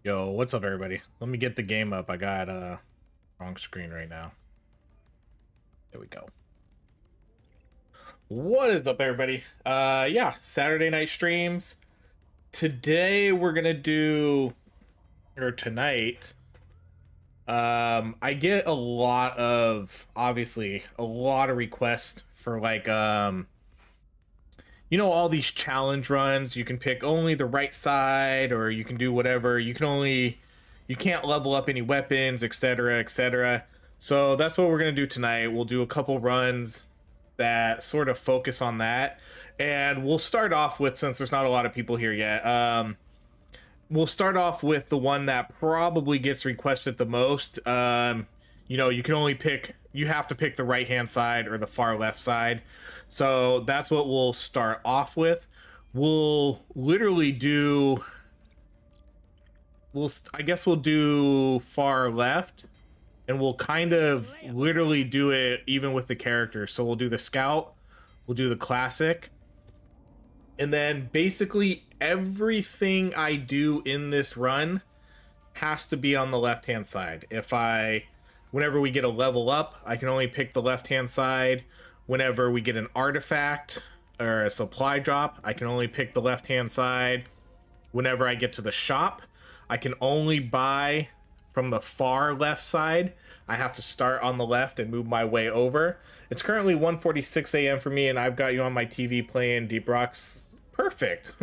Yo, what's up, everybody? Let me get the game up. I got wrong screen right now. There we go. What is up, everybody? Yeah, Saturday night streams. Today we're gonna do, or tonight. I get a lot of, obviously, a lot of requests for like all these challenge runs. You can pick only the right side, or you can do whatever. You can't level up any weapons, etc., etc. So that's what we're gonna do tonight. We'll do a couple runs that sort of focus on that, and we'll start off with, since there's not a lot of people here yet, we'll start off with the one that probably gets requested the most. You can only pick, you have to pick the right hand side or the far left side. So that's what we'll start off with. We'll literally do, I guess we'll do far left, and we'll kind of literally do it even with the characters. So we'll do the scout, we'll do the classic, and then basically everything I do in this run has to be on the left hand side. Whenever we get a level up, I can only pick the left hand side. Whenever we get an artifact or a supply drop, I can only pick the left hand side. Whenever I get to the shop, I can only buy from the far left side. I have to start on the left and move my way over. It's currently 1:46 a.m. for me, and I've got you on my TV playing Deep Rock's. Perfect.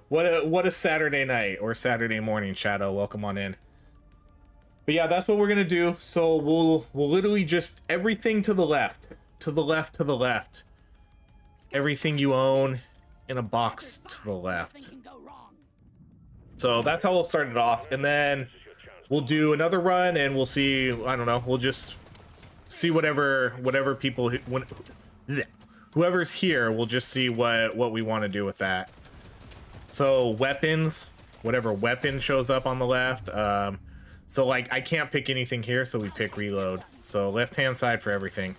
What a Saturday night or Saturday morning, Shadow. Welcome on in. But yeah, that's what we're gonna do. So we'll literally just everything to the left, to the left, to the left. Everything you own in a box to the left. So that's how we'll start it off, and then we'll do another run, and we'll see. I don't know. We'll just see whatever people, whoever's here. We'll just see what we want to do with that. So weapons, whatever weapon shows up on the left. So like I can't pick anything here, so we pick reload. So left hand side for everything.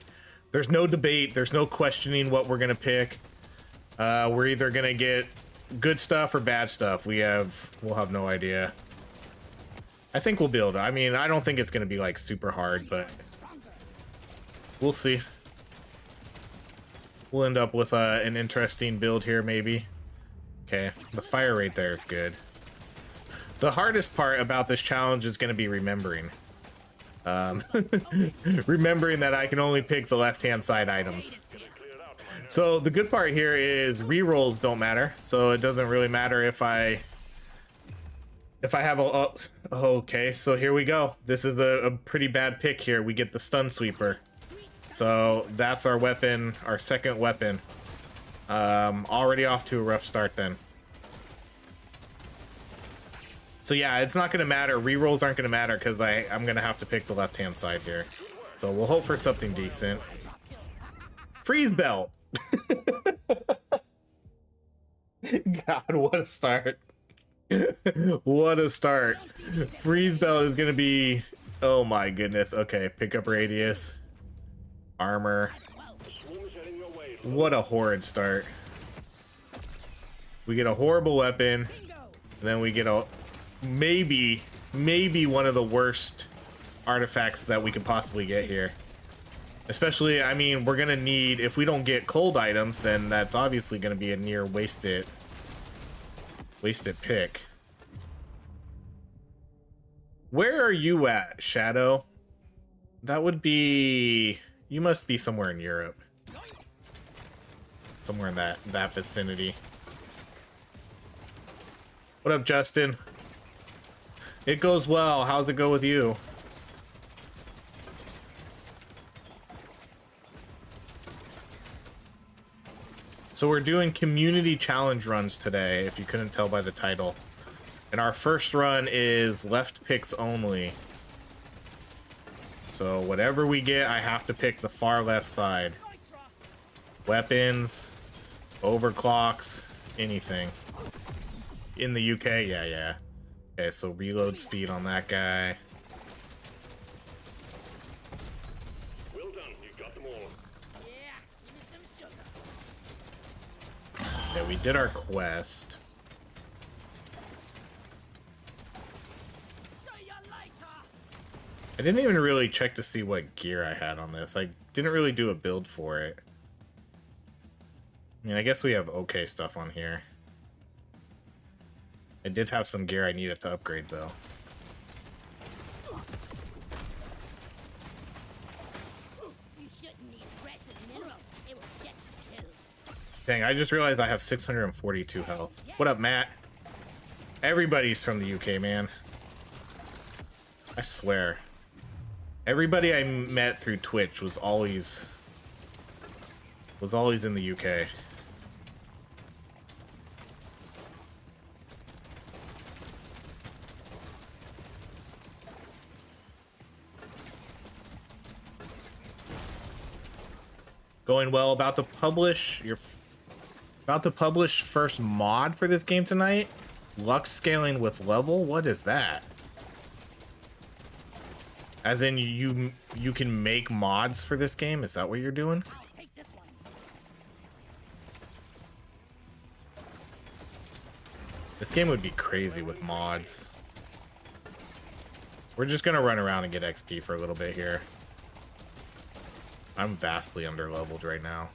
There's no debate. There's no questioning what we're gonna pick. We're either gonna get good stuff or bad stuff. We'll have no idea. I think we'll be able to. I mean, I don't think it's gonna be like super hard, but we'll see. We'll end up with an interesting build here, maybe. Okay, the fire rate there is good. The hardest part about this challenge is going to be remembering. Remembering that I can only pick the left-hand side items. So the good part here is rerolls don't matter. So it doesn't really matter if I have a... Oh, okay, so here we go. This is a pretty bad pick here. We get the stun sweeper. So that's our weapon, our second weapon. Already off to a rough start then. So yeah, it's not going to matter. Rerolls aren't going to matter because I'm going to have to pick the left-hand side here. So we'll hope for something decent. Freeze belt. God, what a start. What a start. Freeze belt is going to be... Oh my goodness. Okay, pickup radius. Armor. What a horrid start. We get a horrible weapon. Then we get a... maybe one of the worst artifacts that we could possibly get here. Especially, I mean, we're gonna need, if we don't get cold items, then that's obviously gonna be a near wasted pick. Where are you at, Shadow? That would be, you must be somewhere in Europe. Somewhere in that vicinity. What up, Justin? It goes well. How's it go with you? So we're doing community challenge runs today, if you couldn't tell by the title. And our first run is left picks only. So whatever we get, I have to pick the far left side. Weapons, overclocks, anything. In the UK, yeah. Okay, so reload speed on that guy. Well done, you got them all. Yeah, give me some sugar. Okay, we did our quest. I didn't even really check to see what gear I had on this. I didn't really do a build for it. I mean, I guess we have okay stuff on here. I did have some gear I needed to upgrade, though. You shouldn't need precious minerals. It will get you killed. Dang, I just realized I have 642 health. What up, Matt? Everybody's from the UK, man. I swear. Everybody I met through Twitch was always in the UK. Going well. About to publish first mod for this game tonight. Luck scaling with level. What is that? As in you can make mods for this game? Is that what you're doing? I'll take this one. This game would be crazy with mods. We're just gonna run around and get XP for a little bit here. I'm vastly under-leveled right now.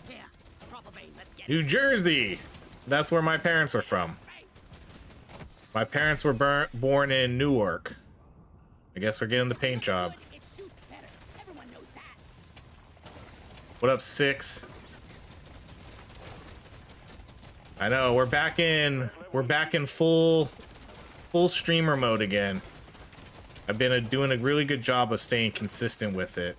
Here, proper vein, let's get New Jersey! That's where my parents are from. My parents were born in Newark. I guess we're getting the paint job. It shoots better. Everyone knows that. What up, Six? I know, we're back in full streamer mode again. I've been doing a really good job of staying consistent with it.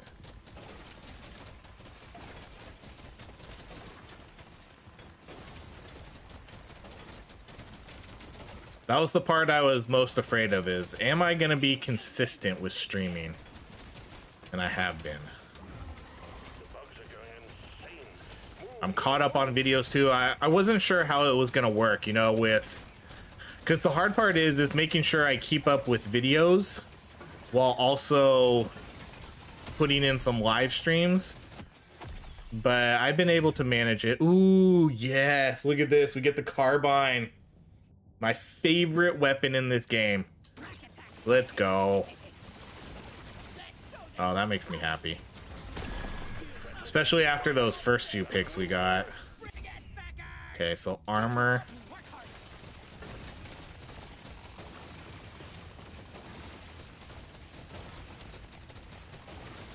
That was the part I was most afraid of, is am I gonna be consistent with streaming? And I have been. I'm caught up on videos too. I wasn't sure how it was gonna work, you know, because the hard part is making sure I keep up with videos while also putting in some live streams. But I've been able to manage it. Ooh, yes, look at this. We get the carbine. My favorite weapon in this game. Let's go. Oh, that makes me happy. Especially after those first few picks we got. Okay, so armor.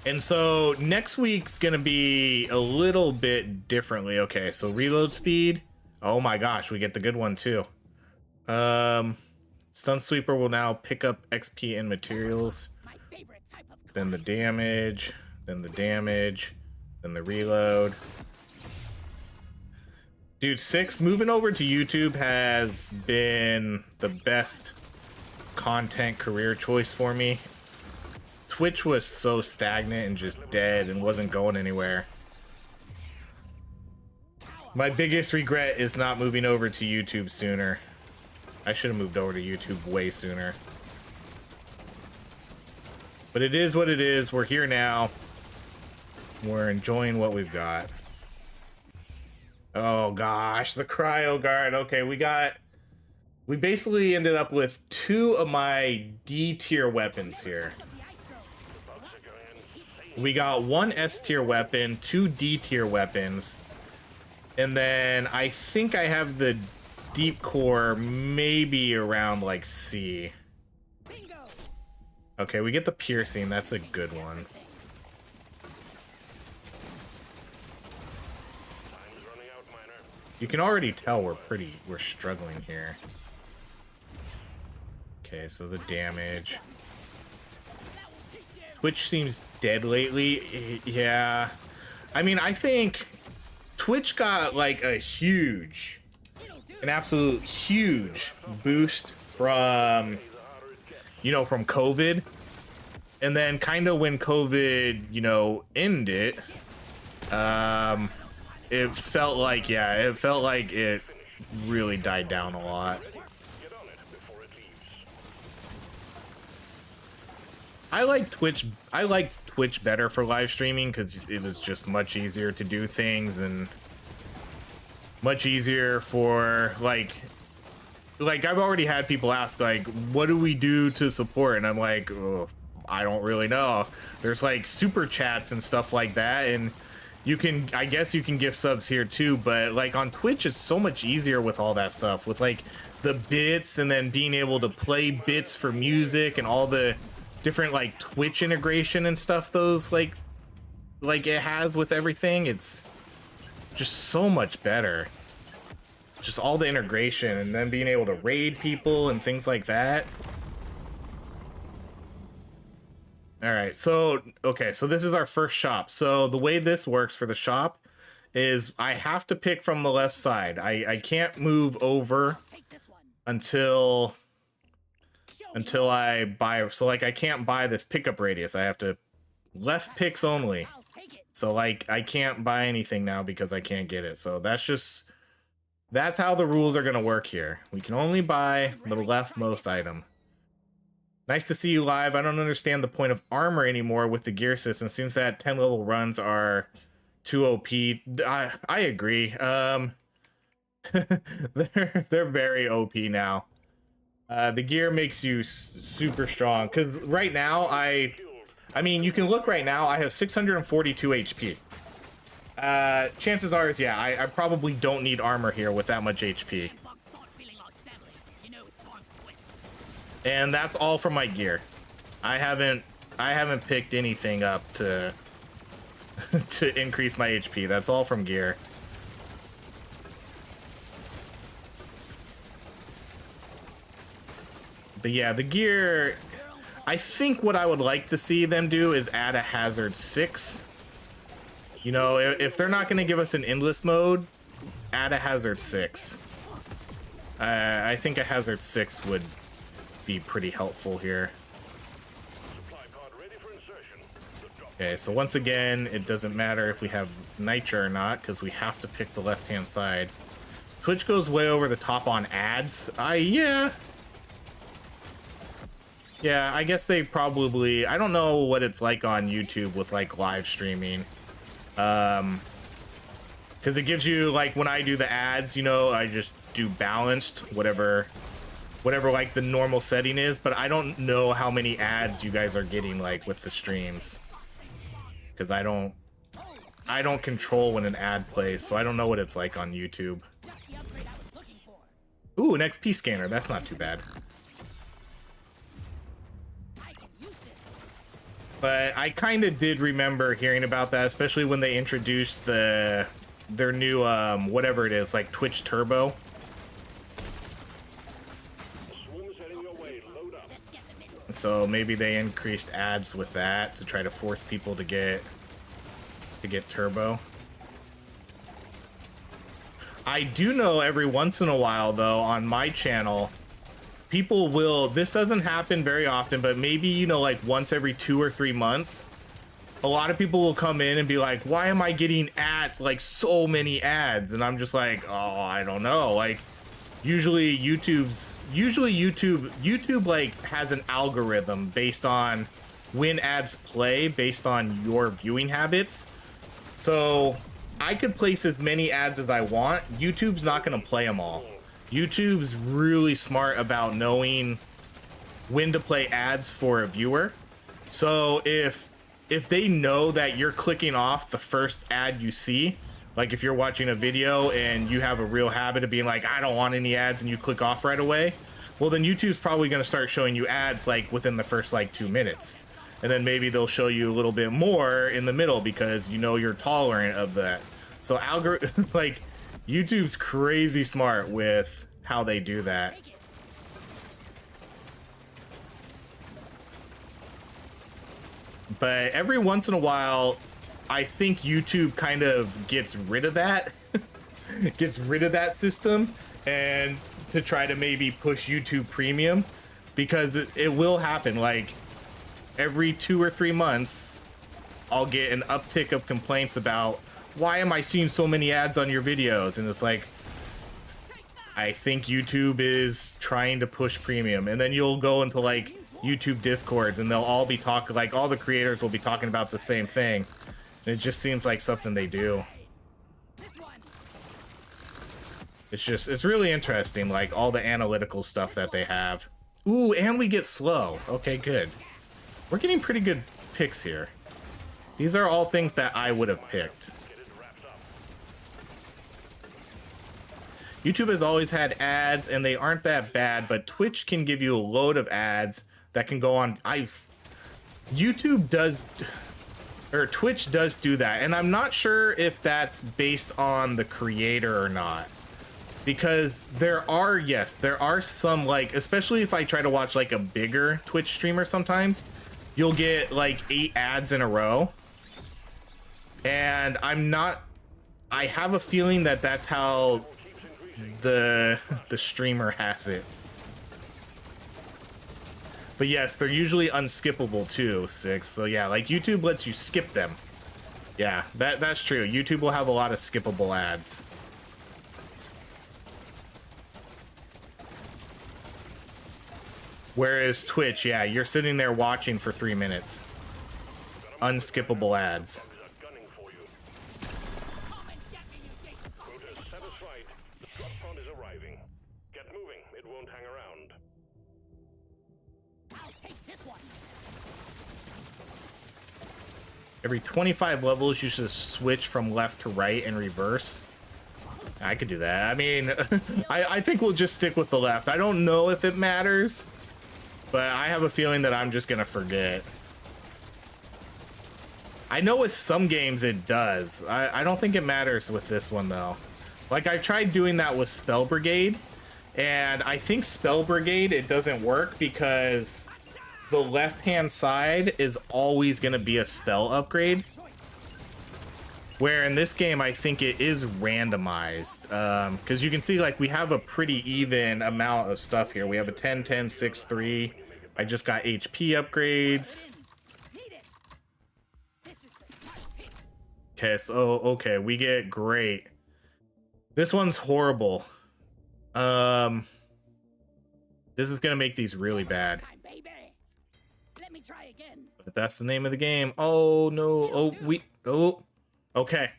And so next week's gonna be a little bit differently. Okay, so reload speed. Oh my gosh, we get the good one too. Stun sweeper will now pick up XP and materials. My favorite type of Then the damage, then the damage, then the reload. Dude, Six, moving over to YouTube has been the best content career choice for me. Twitch was so stagnant and just dead and wasn't going anywhere. My biggest regret is not moving over to YouTube sooner. I should have moved over to YouTube way sooner. But it is what it is. We're here now. We're enjoying what we've got. Oh gosh, the cryo guard. Okay, we basically ended up with 2 of my D tier weapons here. We got 1 S tier weapon, 2 D tier weapons, and then I think I have the deep core maybe around like C. Okay, we get the piercing. That's a good one. You can already tell we're struggling here. Okay, so the damage. Twitch seems dead lately. Yeah. I mean, I think Twitch got like an absolute huge boost from, from COVID. And then kind of when COVID, ended, it felt like it really died down a lot. I liked Twitch better for live streaming because it was just much easier to do things and much easier for like I've already had people ask like, what do we do to support? And I'm like, oh, I don't really know. There's like super chats and stuff like that, and you can, I guess you can gift subs here too, but like on Twitch it's so much easier with all that stuff, with like the bits and then being able to play bits for music and all the different like Twitch integration and stuff those like it has with everything. It's just so much better. Just all the integration and then being able to raid people and things like that. All right, so okay, so this is our first shop. So the way this works for the shop is I have to pick from the left side. I can't move over until I buy. So like I can't buy this pickup radius. I have to left picks only. So like I can't buy anything now because I can't get it. So that's how the rules are gonna work here. We can only buy the leftmost item. Nice to see you live. I don't understand the point of armor anymore with the gear system. Seems that 10 level runs are too OP. I agree. They're very OP now. The gear makes you super strong, because right now I mean, you can look right now, I have 642 HP. Chances are is, yeah, I probably don't need armor here with that much HP. And that's all from my gear. I haven't picked anything up to to increase my HP. That's all from gear. But yeah, the gear, I think what I would like to see them do is add a hazard 6. You know, if they're not going to give us an endless mode, add a hazard 6. I think a hazard 6 would be pretty helpful here. Okay, so once again, it doesn't matter if we have nitro or not, because we have to pick the left-hand side. Twitch goes way over the top on ads. Yeah, I guess they probably, I don't know what it's like on YouTube with like live streaming. Because it gives you, like, when I do the ads, you know, I just do balanced, whatever like the normal setting is, but I don't know how many ads you guys are getting like with the streams, because I don't control when an ad plays, so I don't know what it's like on YouTube. Ooh, an XP scanner, that's not too bad. But I kind of did remember hearing about that, especially when they introduced their new whatever it is, like Twitch Turbo. So maybe they increased ads with that to try to force people to get turbo. I do know every once in a while though on my channel, people will, this doesn't happen very often, but maybe, you know, like once every 2 or 3 months, a lot of people will come in and be like, why am I getting like so many ads? And I'm just like, oh, I don't know. Like, usually YouTube like has an algorithm based on when ads play based on your viewing habits. So I could place as many ads as I want. YouTube's not going to play them all. YouTube's really smart about knowing when to play ads for a viewer. So if they know that you're clicking off the first ad you see, like if you're watching a video and you have a real habit of being like, I don't want any ads, and you click off right away, well then YouTube's probably going to start showing you ads like within the first like 2 minutes. And then maybe they'll show you a little bit more in the middle because you know you're tolerant of that. So like YouTube's crazy smart with how they do that. But every once in a while, I think YouTube kind of gets rid of that. Gets rid of that system, and to try to maybe push YouTube Premium, because it will happen. Like every 2 or 3 months, I'll get an uptick of complaints about, why am I seeing so many ads on your videos? And it's like, I think YouTube is trying to push Premium. And then you'll go into like YouTube Discords and they'll all be talking, like all the creators will be talking about the same thing. And it just seems like something they do. It's really interesting, like all the analytical stuff that they have. Ooh, and we get slow. Okay, good. We're getting pretty good picks here. These are all things that I would have picked. YouTube has always had ads, and they aren't that bad, but Twitch can give you a load of ads that can go on. YouTube does, or Twitch does do that, and I'm not sure if that's based on the creator or not. Because there are some, like, especially if I try to watch like a bigger Twitch streamer, sometimes you'll get like 8 ads in a row, and I have a feeling that that's how the streamer has it. But yes, they're usually unskippable too, Six. So yeah, like YouTube lets you skip them. Yeah, that's true. YouTube will have a lot of skippable ads. Whereas Twitch, yeah, you're sitting there watching for 3 minutes. Unskippable ads. Every 25 levels, you should switch from left to right and reverse. I could do that. I mean, I think we'll just stick with the left. I don't know if it matters, but I have a feeling that I'm just gonna forget. I know with some games it does. I don't think it matters with this one though. Like I tried doing that with Spell Brigade, and I think Spell Brigade, it doesn't work because the left-hand side is always gonna be a spell upgrade. Where in this game, I think it is randomized. Because you can see, like, we have a pretty even amount of stuff here. We have a 10, 10, 6, 3. I just got HP upgrades. Okay, so, okay, we get great. This one's horrible. This is gonna make these really bad. But that's the name of the game. Oh, no. Oh, okay.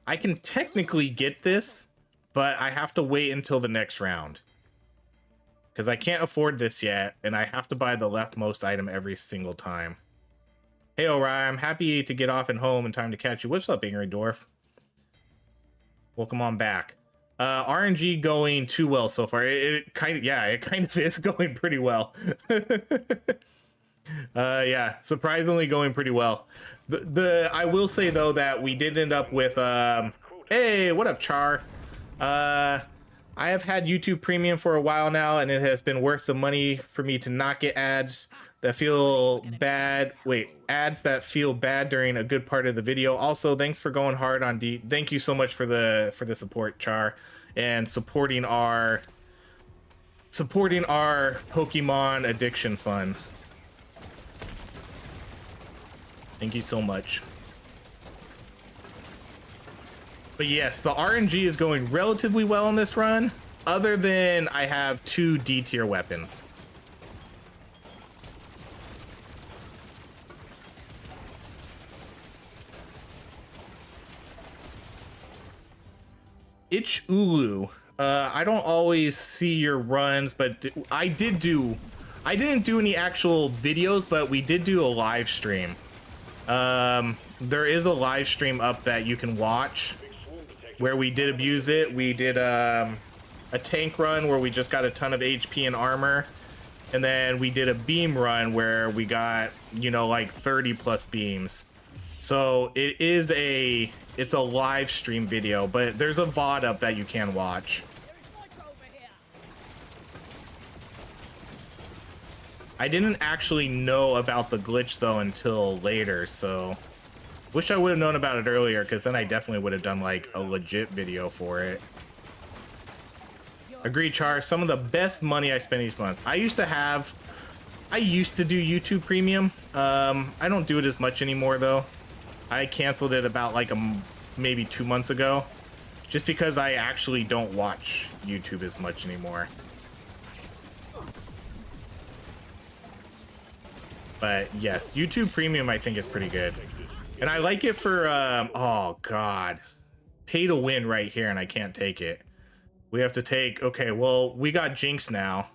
I can technically get this, but I have to wait until the next round. Because I can't afford this yet, and I have to buy the leftmost item every single time. Hey, OHRye, I'm happy to get off and home in time to catch you. What's up, Angry Dwarf? Welcome on back. RNG going too well so far. It kind of is going pretty well. Yeah, surprisingly going pretty well. I will say though that we did end up with hey, what up, Char? I have had YouTube Premium for a while now, and it has been worth the money for me to not get ads that feel bad. Wait, ads that feel bad during a good part of the video. Also, thanks for going hard on thank you so much for the support, Char, and supporting our Pokemon addiction fund. Thank you so much. But yes, the RNG is going relatively well on this run, other than I have 2 D tier weapons. Itch Ulu. I don't always see your runs, but I didn't do any actual videos, but we did do a live stream. There is a live stream up that you can watch where we did abuse it. We did a tank run where we just got a ton of HP and armor, and then we did a beam run where we got, you know, like 30 plus beams. So it's a live stream video, but there's a VOD up that you can watch. I didn't actually know about the glitch though until later, so wish I would have known about it earlier, because then I definitely would have done like a legit video for it. Agreed, Char. Some of the best money I spent each month. I used to do YouTube Premium. I don't do it as much anymore though. I canceled it about like maybe 2 months ago, just because I actually don't watch YouTube as much anymore. But yes, YouTube Premium I think is pretty good. And I like it for, oh God. Pay to win right here, and I can't take it. We have to take, okay, well, we got Jinx now.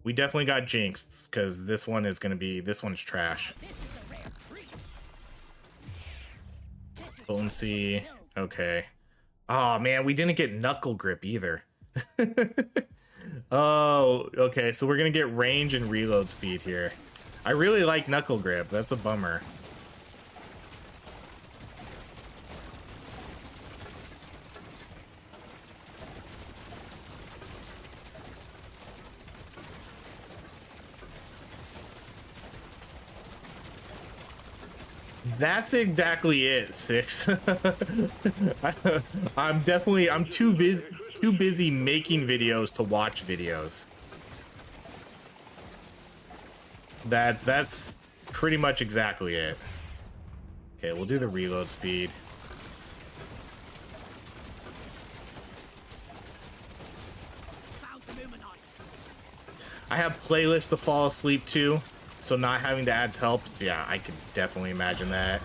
We definitely got Jinx, because this one is going to be, this one's trash. This is a rare treat. This is Potency, okay. Oh, man, we didn't get Knuckle Grip either. Oh, okay, so we're going to get range and reload speed here. I really like Knuckle Grip, that's a bummer. That's exactly it, Six. I'm too busy making videos to watch videos. That's pretty much exactly it. Okay, we'll do the reload speed. found some Illuminati. I have playlists to fall asleep to, so not having the ads helps. Yeah, I could definitely imagine that.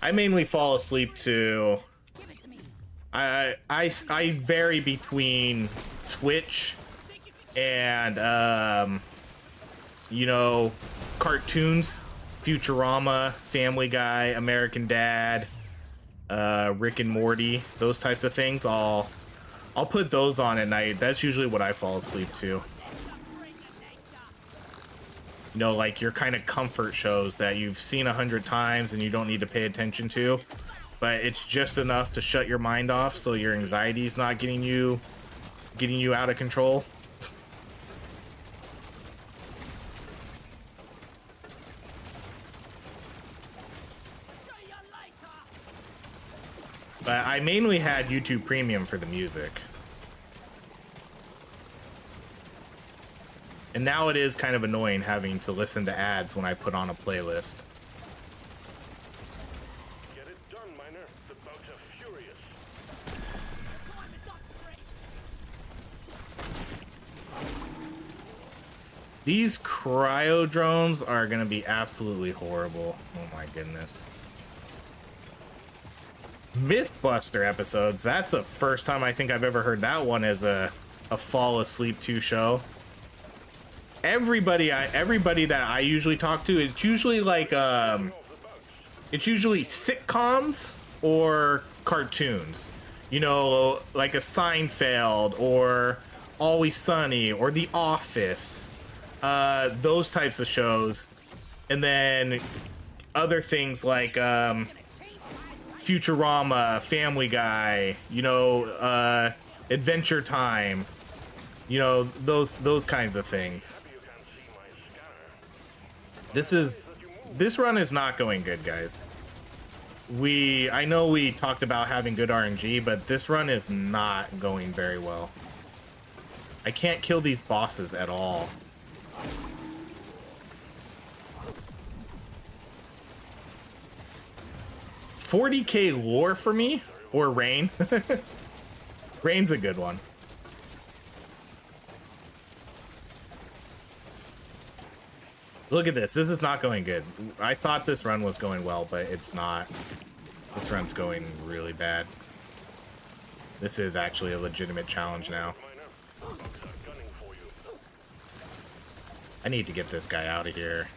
I mainly fall asleep to. Give it to me. I vary between Twitch and you know, cartoons, Futurama, Family Guy, American Dad, Rick and Morty, those types of things. I'll put those on at night. That's usually what I fall asleep to. You know, like your kind of comfort shows that you've seen 100 times and you don't need to pay attention to, but it's just enough to shut your mind off so your anxiety is not getting you out of control. But I mainly had YouTube Premium for the music. And now it is kind of annoying having to listen to ads when I put on a playlist. Get it done, Miner. The bugs are furious. These cryo drones are gonna be absolutely horrible. Oh my goodness. Mythbuster episodes. That's the first time I think I've ever heard that one as a fall asleep to show. Everybody that I usually talk to, it's usually like it's usually sitcoms or cartoons. You know, like a Seinfeld or Always Sunny or The Office. Those types of shows. And then other things like Futurama, Family Guy, you know, Adventure Time, you know, those kinds of things. This run is not going good, guys. I know we talked about having good RNG, but this run is not going very well. I can't kill these bosses at all. $40K lore for me? Or Rain? Rain's a good one. Look at this. This is not going good. I thought this run was going well, but it's not. This run's going really bad. This is actually a legitimate challenge now. I need to get this guy out of here.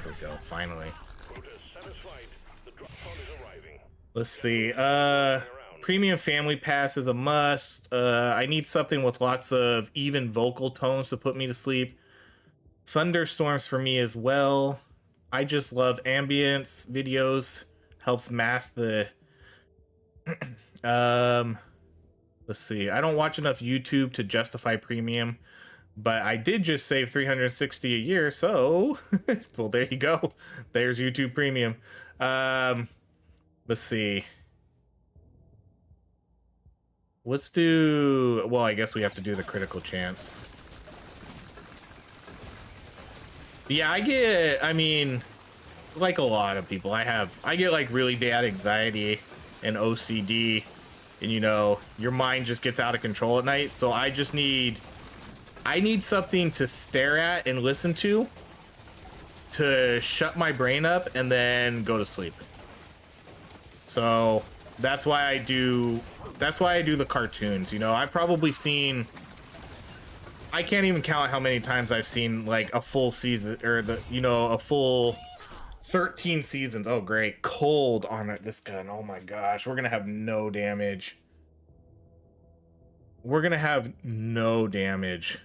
There we go, finally. Let's see. Premium Family Pass is a must. I need something with lots of even vocal tones to put me to sleep. Thunderstorms for me as well. I just love ambience videos. Helps mask the let's see. I don't watch enough YouTube to justify premium, but I did just save $360 a year, so well, there you go. There's YouTube Premium. Let's see. Let's do, well, I guess we have to do the critical chance. Yeah, I mean, like a lot of people, I get like really bad anxiety and OCD, and you know, your mind just gets out of control at night. So I need something to stare at and listen to to shut my brain up and then go to sleep. So that's why I do the cartoons. You know, I've probably seen, I can't even count how many times I've seen like a full season, or a full 13 seasons. Oh great, cold on this gun. Oh my gosh, we're gonna have no damage. We're gonna have no damage.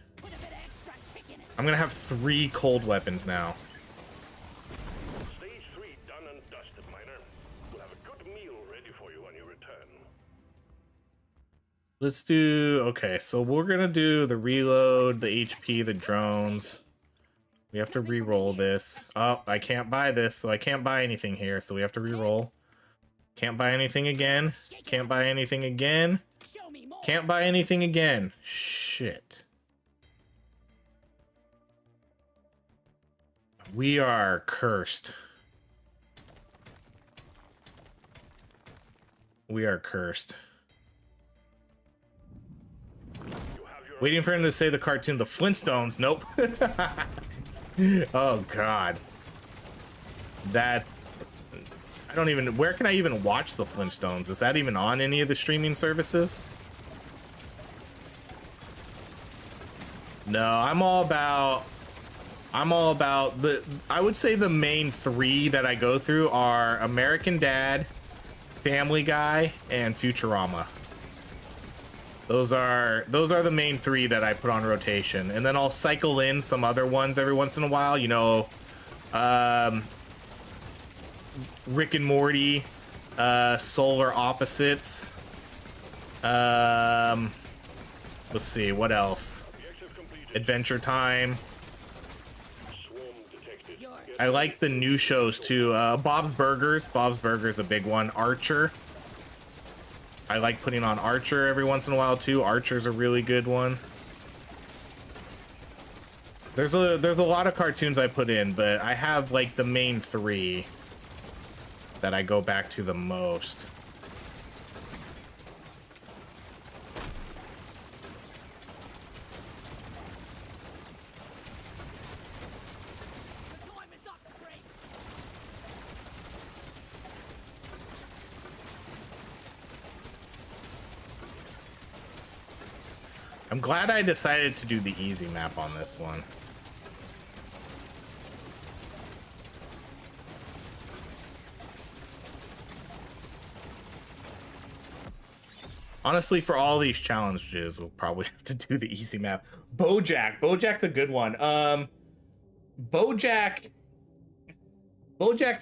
I'm gonna have 3 cold weapons now. Stage 3 done and dusted, miner. We'll have a good meal ready for you when you return. Let's do, okay, so we're gonna do the reload, the HP, the drones. We have to re-roll this. Oh, I can't buy this, so I can't buy anything here, so we have to re-roll. Can't buy anything again. Can't buy anything again. Can't buy anything again. Shit. We are cursed. We are cursed. Waiting for him to say the cartoon, the Flintstones. Nope. Oh god. That's, I don't even, where can I even watch the Flintstones? Is that even on any of the streaming services? No, I'm all about the, I would say the main 3 that I go through are American Dad, Family Guy, and Futurama. Those are the main 3 that I put on rotation, and then I'll cycle in some other ones every once in a while. You know, Rick and Morty, Solar Opposites. Let's see, what else? Adventure Time. I like the new shows too. Bob's Burgers. Bob's Burgers a big one. Archer. I like putting on Archer every once in a while too. Archer's a really good one. There's a lot of cartoons I put in, but I have like the main 3 that I go back to the most. I'm glad I decided to do the easy map on this one. Honestly, for all these challenges, we'll probably have to do the easy map. Bojack's a good one. Bojack's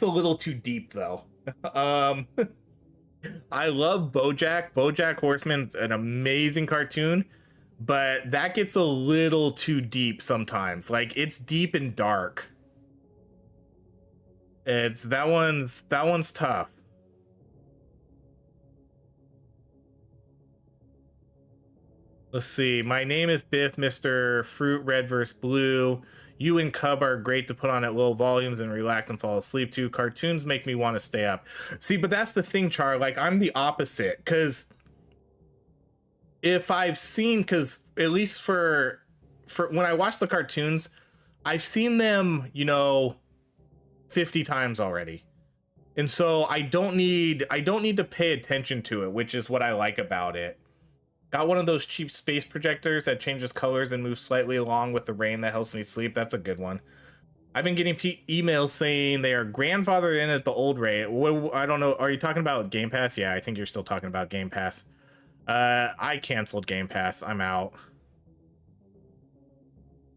a little too deep though. I love Bojack. Bojack Horseman's an amazing cartoon, but that gets a little too deep sometimes. Like, it's deep and dark. It's that one's tough. Let's see. My name is Biff, Mr. Fruit Red vs. Blue. You and Cub are great to put on at low volumes and relax and fall asleep to. Cartoons make me want to stay up. See, but that's the thing, Char. Like, I'm the opposite, because if I've seen, because at least for when I watch the cartoons, I've seen them, you know, 50 times already. And so I don't need to pay attention to it, which is what I like about it. Got one of those cheap space projectors that changes colors and moves slightly along with the rain that helps me sleep. That's a good one. I've been getting emails saying they are grandfathered in at the old rate. I don't know. Are you talking about Game Pass? Yeah, I think you're still talking about Game Pass. I canceled Game Pass. I'm out.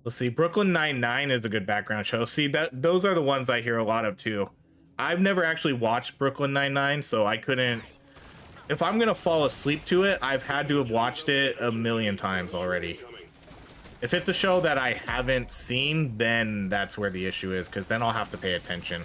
Let's see. Brooklyn Nine-Nine is a good background show. See, those are the ones I hear a lot of too. I've never actually watched Brooklyn Nine-Nine, so I couldn't. If I'm gonna fall asleep to it, I've had to have watched it a million times already. If it's a show that I haven't seen, then that's where the issue is, because then I'll have to pay attention.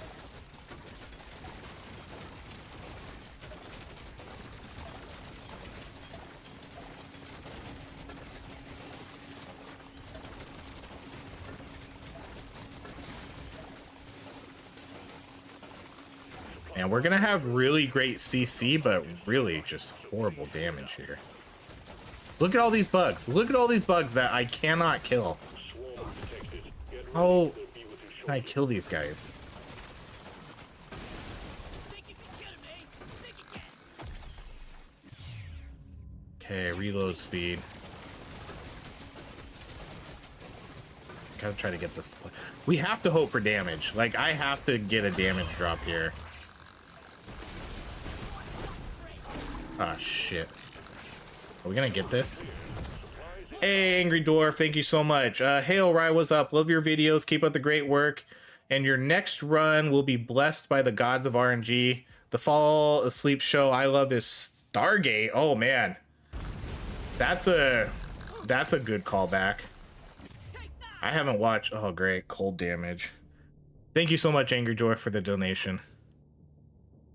And we're gonna have really great CC, but really just horrible damage here. Look at all these bugs. Look at all these bugs that I cannot kill. Oh, can I kill these guys? Okay, reload speed. Gotta try to get this. We have to hope for damage. Like, I have to get a damage drop here. Ah, shit. Are we gonna get this? Hey, Angry Dwarf, thank you so much. Hey, OHRye, what's up? Love your videos. Keep up the great work. And your next run will be blessed by the gods of RNG. The Fall Asleep show I love is Stargate. Oh, man. That's a good callback. I haven't watched. Oh, great. Cold damage. Thank you so much, Angry Dwarf, for the donation.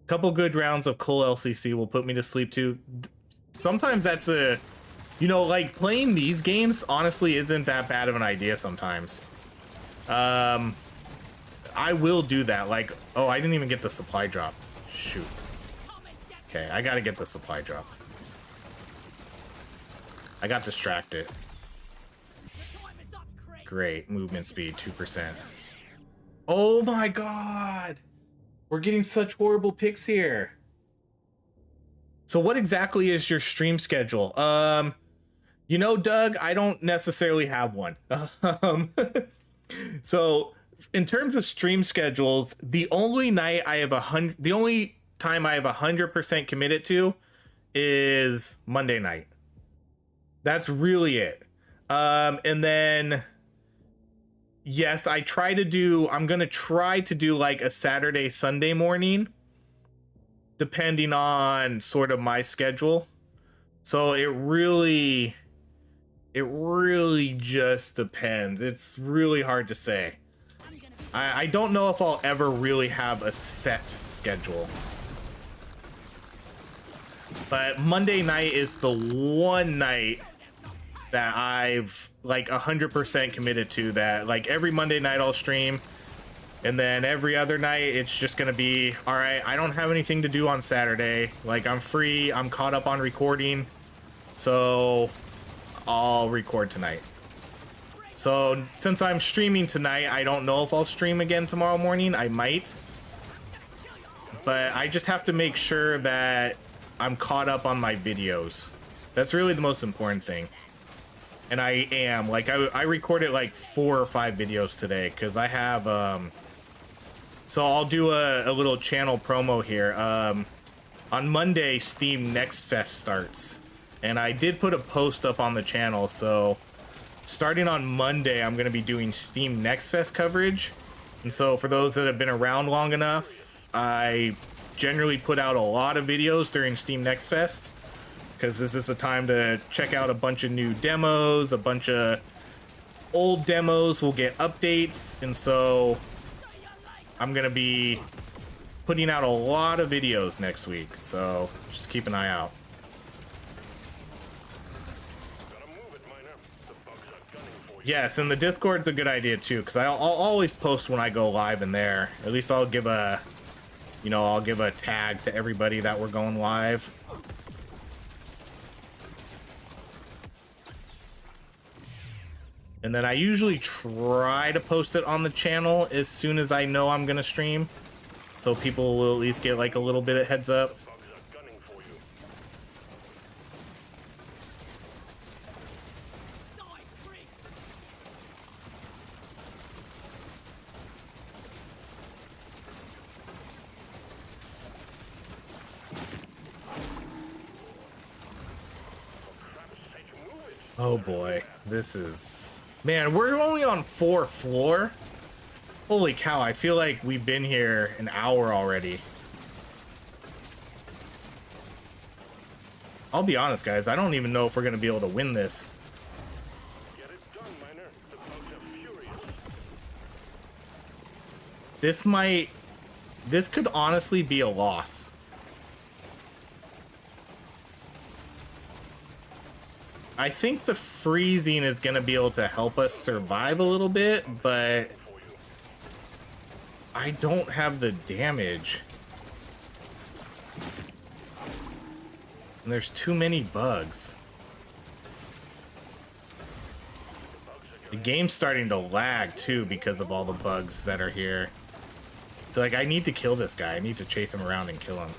Couple good rounds of Cole LCC will put me to sleep too. Sometimes that's a, you know, like playing these games honestly isn't that bad of an idea sometimes. I will do that. Like, oh, I didn't even get the supply drop. Shoot. Okay, I gotta get the supply drop. I got distracted. Great. Movement speed, 2%. Oh my god! We're getting such horrible picks here. So what exactly is your stream schedule? You know, Doug, I don't necessarily have one. So in terms of stream schedules, the only time I have 100% committed to is Monday night. That's really it. And then yes, I'm gonna try to do like a Saturday, Sunday morning, depending on sort of my schedule. So it really just depends. It's really hard to say. I don't know if I'll ever really have a set schedule. But Monday night is the one night that I've like 100% committed to, that like every Monday night I'll stream, and then every other night it's just gonna be, all right, I don't have anything to do on Saturday, like I'm free, I'm caught up on recording, so I'll record tonight. So since I'm streaming tonight, I don't know if I'll stream again tomorrow morning. I might, but I just have to make sure that I'm caught up on my videos. That's really the most important thing. And I am, like, I recorded like 4 or 5 videos today because I have so I'll do a little channel promo here. On Monday, Steam Next Fest starts, and I did put a post up on the channel, so starting on Monday I'm going to be doing Steam Next Fest coverage. And so for those that have been around long enough, I generally put out a lot of videos during Steam Next Fest, because this is the time to check out a bunch of new demos, a bunch of old demos will get updates, and so I'm gonna be putting out a lot of videos next week, so just keep an eye out. Yes, and the Discord's a good idea too, because I'll always post when I go live in there. At least I'll give a, you know, I'll give a tag to everybody that we're going live. And then I usually try to post it on the channel as soon as I know I'm gonna stream, so people will at least get like a little bit of heads up. Oh boy, this is... Man, we're only on 4th floor? Holy cow, I feel like we've been here an hour already. I'll be honest, guys, I don't even know if we're gonna be able to win this. Get it done, Miner. The bugs are furious. This could honestly be a loss. I think the freezing is going to be able to help us survive a little bit, but I don't have the damage. And there's too many bugs. The game's starting to lag too because of all the bugs that are here. So like, I need to kill this guy. I need to chase him around and kill him.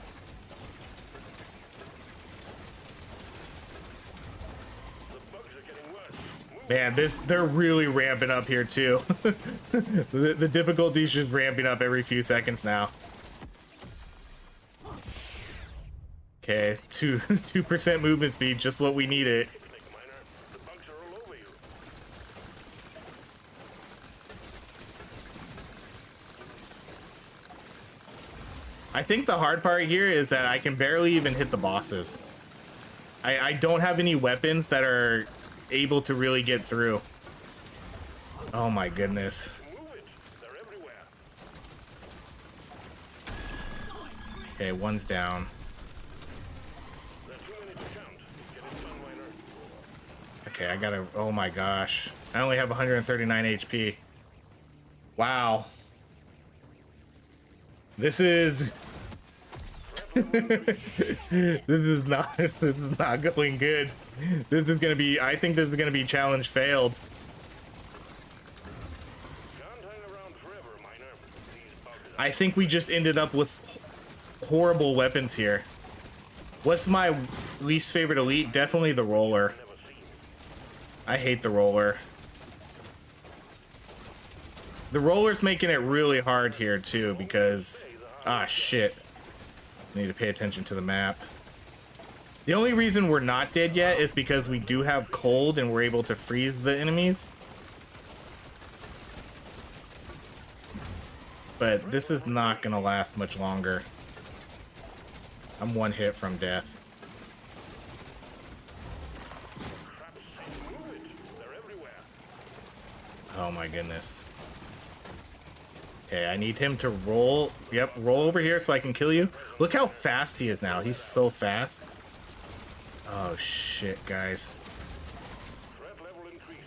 Man, they're really ramping up here too. The difficulty's just ramping up every few seconds now. Okay, 2% movement speed, just what we needed. I think the hard part here is that I can barely even hit the bosses. I don't have any weapons that are able to really get through. Oh my goodness. Okay, one's down. Okay, I gotta, oh my gosh. I only have 139 HP. Wow. This is this is not going good. This is gonna be, I think this is gonna be challenge failed. I think we just ended up with horrible weapons here. What's my least favorite elite? Definitely the roller. I hate the roller. The roller's making it really hard here too because, ah shit. I need to pay attention to the map. The only reason we're not dead yet is because we do have cold and we're able to freeze the enemies. But this is not gonna last much longer. I'm one hit from death. Oh my goodness. Okay, I need him to roll. Yep, roll over here so I can kill you. Look how fast he is now. He's so fast. Oh shit, guys. Threat level increasing.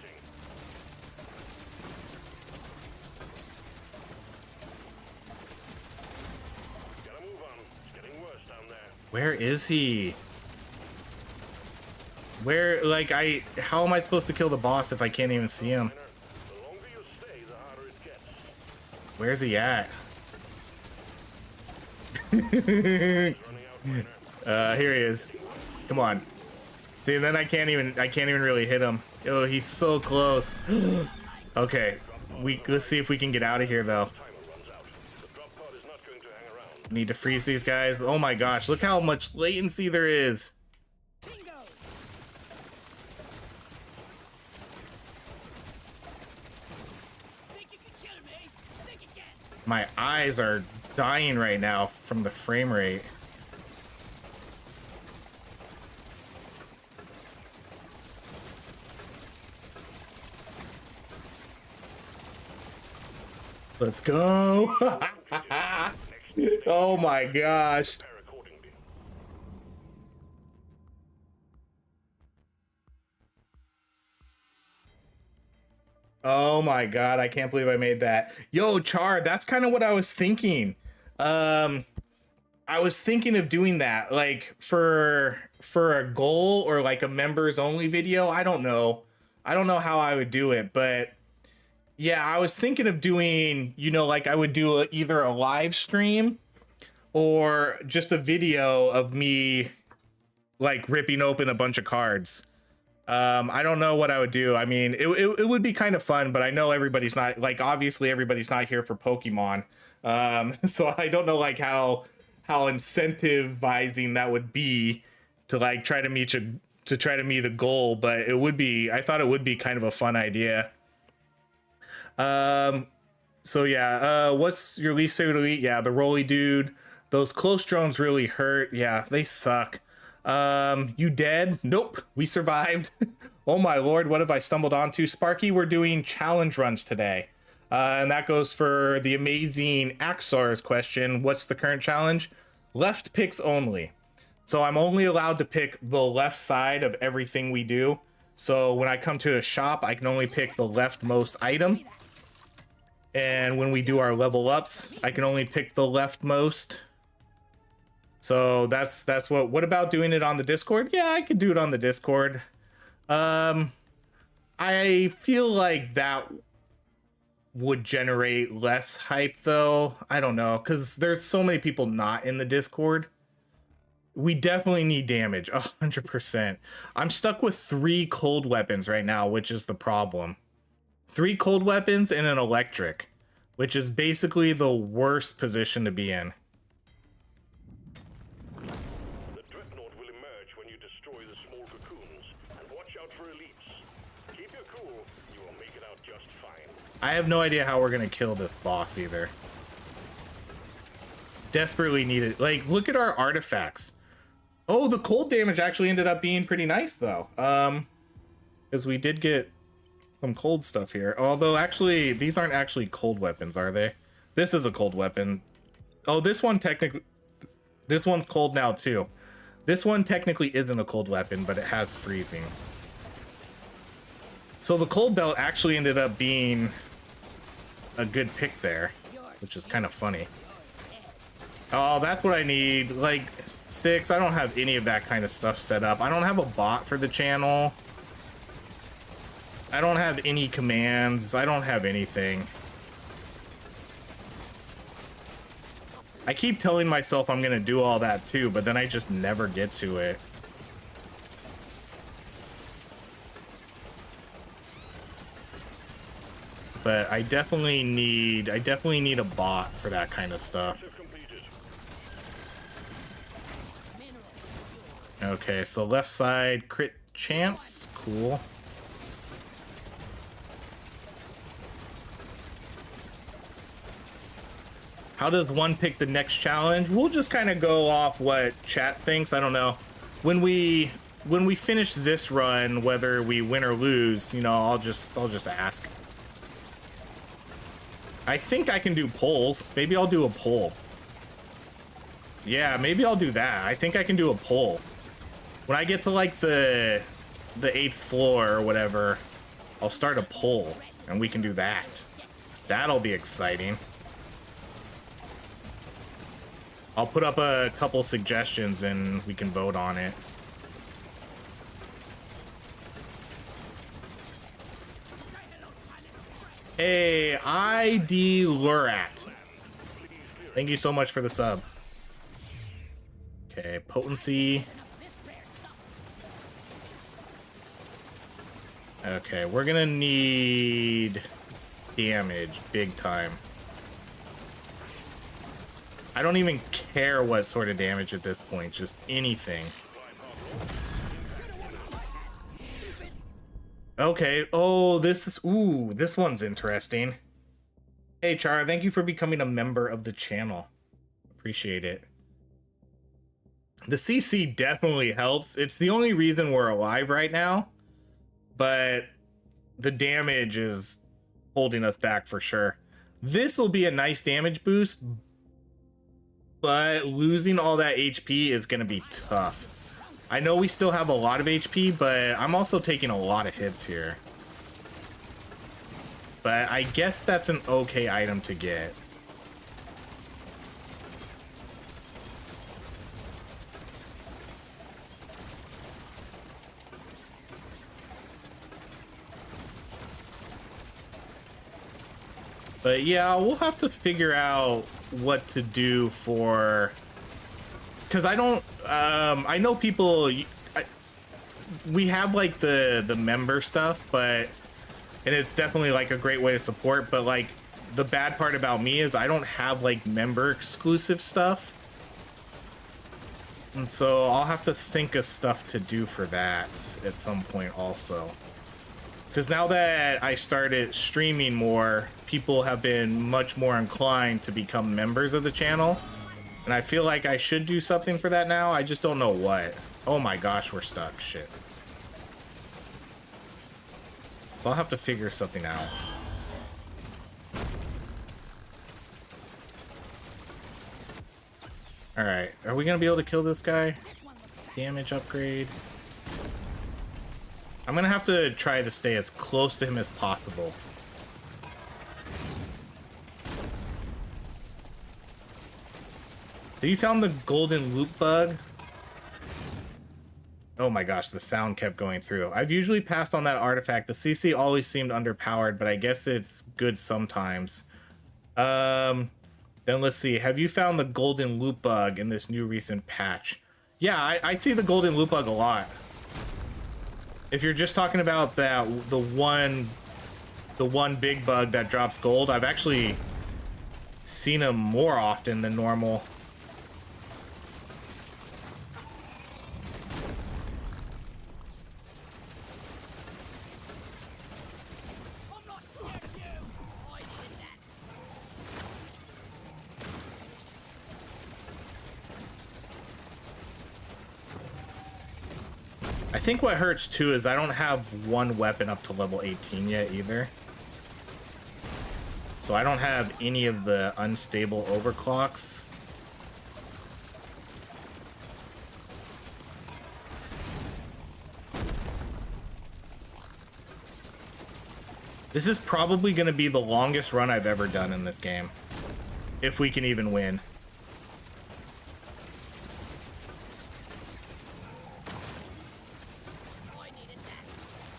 Gotta move on. It's getting worse down there. Where is he? Where, like, how am I supposed to kill the boss if I can't even see him? The longer you stay, the harder it gets. Where's he at? Here he is. Come on. See, and then I can't even really hit him. Oh, he's so close. Okay, let's see if we can get out of here though. Need to freeze these guys. Oh my gosh, look how much latency there is. My eyes are dying right now from the frame rate. Let's go. Oh my gosh. Oh my god, I can't believe I made that. Yo, Char, that's kind of what I was thinking. I was thinking of doing that, like for a goal or like a members only video. I don't know how I would do it, but yeah, I was thinking of doing, you know, like I would do either a live stream or just a video of me like ripping open a bunch of cards. I don't know what I would do. I mean, it would be kind of fun, but I know everybody's not, like, obviously everybody's not here for Pokemon. So I don't know like how incentivizing that would be to like try to meet a goal, but it would be, I thought it would be kind of a fun idea. So yeah, what's your least favorite elite? Yeah, the Rolly dude. Those close drones really hurt. Yeah, they suck. You dead? Nope, we survived. Oh my lord, what have I stumbled onto? Sparky, we're doing challenge runs today. And that goes for the amazing Axar's question. What's the current challenge? Left picks only. So I'm only allowed to pick the left side of everything we do. So when I come to a shop, I can only pick the leftmost item. And when we do our level ups, I can only pick the leftmost. So that's what about doing it on the Discord? Yeah, I could do it on the Discord. I feel like that would generate less hype though. I don't know, because there's so many people not in the Discord. We definitely need damage, 100%. I'm stuck with 3 cold weapons right now, which is the problem. 3 cold weapons and an electric, which is basically the worst position to be in. The dreadnought will emerge when you destroy the small cocoons, and watch out for elites. Keep your cool, you will make it out just fine. I have no idea how we're gonna kill this boss either. Desperately need it. Like, look at our artifacts. Oh, the cold damage actually ended up being pretty nice though. Because we did get some cold stuff here. Although actually, these aren't actually cold weapons, are they? This is a cold weapon. Oh, this one technically, this one's cold now too. This one technically isn't a cold weapon, but it has freezing. So the cold belt actually ended up being a good pick there, which is kind of funny. Oh, that's what I need. Like 6, I don't have any of that kind of stuff set up. I don't have a bot for the channel. I don't have any commands. I don't have anything. I keep telling myself I'm gonna do all that too, but then I just never get to it. But I definitely need a bot for that kind of stuff. Okay, so left side crit chance, cool. How does one pick the next challenge? We'll just kind of go off what chat thinks. I don't know. When we finish this run, whether we win or lose, you know, I'll just ask. I think I can do polls. Maybe I'll do a poll. Yeah, maybe I'll do that. I think I can do a poll. When I get to like the 8th floor or whatever, I'll start a poll and we can do that. That'll be exciting. I'll put up a couple suggestions and we can vote on it. Hey, ID Lurat. Thank you so much for the sub. Okay, potency. Okay, we're gonna need damage big time. I don't even care what sort of damage at this point, just anything. Okay, oh, this one's interesting. Hey, Char, thank you for becoming a member of the channel. Appreciate it. The CC definitely helps. It's the only reason we're alive right now, but the damage is holding us back for sure. This will be a nice damage boost, but losing all that HP is going to be tough. I know we still have a lot of HP, but I'm also taking a lot of hits here. But I guess that's an okay item to get. But yeah, we'll have to figure out what to do for, because I don't I know people, we have like the member stuff, but and it's definitely like a great way to support, but like the bad part about me is I don't have like member exclusive stuff, and so I'll have to think of stuff to do for that at some point also. Because now that I started streaming more, people have been much more inclined to become members of the channel. And I feel like I should do something for that now. I just don't know what. Oh my gosh, we're stuck. Shit. So I'll have to figure something out. Alright, are we going to be able to kill this guy? Damage upgrade. I'm gonna have to try to stay as close to him as possible. Have you found the golden loop bug? Oh my gosh, the sound kept going through. I've usually passed on that artifact. The CC always seemed underpowered, but I guess it's good sometimes. Then let's see. Have you found the golden loot bug in this new recent patch? Yeah, I see the golden loot bug a lot. If you're just talking about that, the one big bug that drops gold, I've actually seen him more often than normal. I think what hurts too is I don't have one weapon up to level 18 yet either. So I don't have any of the unstable overclocks. This is probably going to be the longest run I've ever done in this game. If we can even win.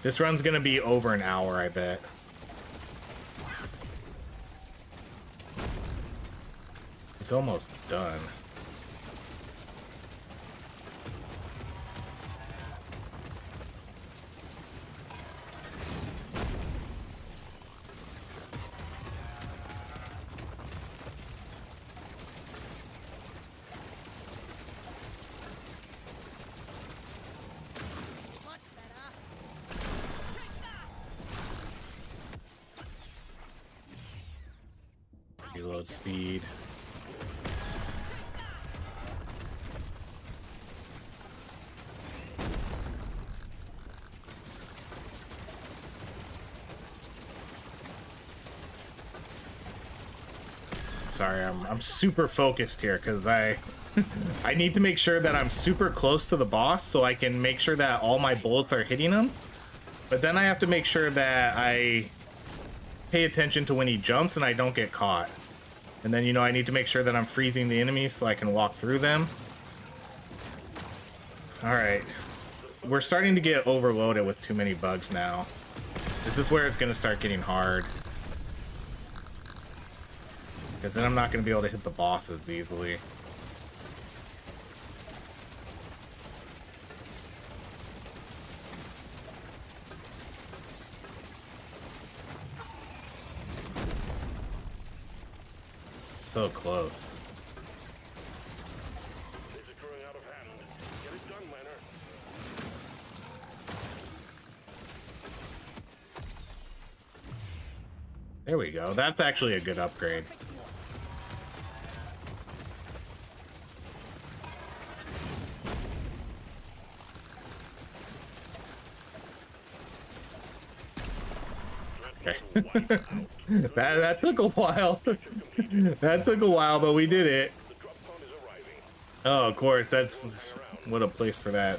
This run's gonna be over an hour, I bet. It's almost done. Reload speed. Sorry, I'm super focused here because I need to make sure that I'm super close to the boss so I can make sure that all my bullets are hitting him. But then I have to make sure that I pay attention to when he jumps and I don't get caught. And then, you know, I need to make sure that I'm freezing the enemies so I can walk through them. Alright. We're starting to get overloaded with too many bugs now. This is where it's going to start getting hard. Because then I'm not going to be able to hit the bosses easily. So close. This is growing out of hand. Get it done, miner. There we go. That's actually a good upgrade. Okay. that took a while. That took a while, but we did it. The drop pod is arriving. Oh, of course. That's what a place for that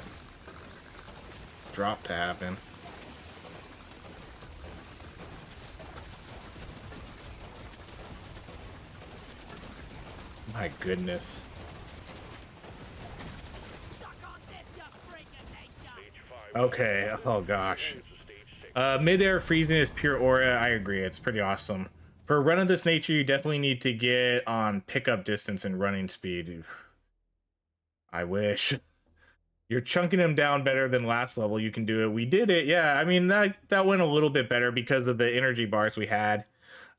drop to happen. My goodness. Okay. Oh gosh. Mid-air freezing is pure aura. I agree. It's pretty awesome. For a run of this nature, you definitely need to get on pickup distance and running speed. I wish. You're chunking them down better than last level. You can do it. We did it. Yeah, I mean, that went a little bit better because of the energy bars we had.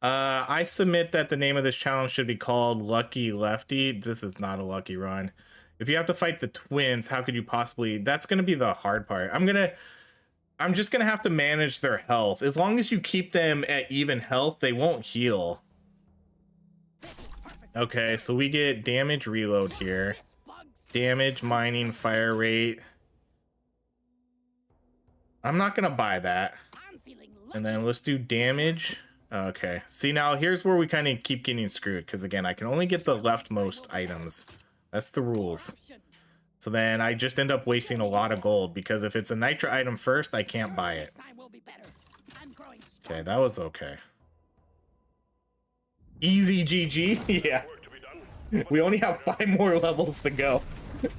I submit that the name of this challenge should be called Lucky Lefty. This is not a lucky run. If you have to fight the twins, how could you possibly... That's going to be the hard part. I'm just gonna have to manage their health. As long as you keep them at even health, they won't heal. Okay, so we get damage reload here. Damage, mining, fire rate. I'm not gonna buy that. And then let's do damage. Okay, see now here's where we kind of keep getting screwed. Because again, I can only get the leftmost items. That's the rules. So then I just end up wasting a lot of gold because if it's a nitra item first, I can't buy it. Okay, that was okay. Easy GG. Yeah. We only have 5 more levels to go.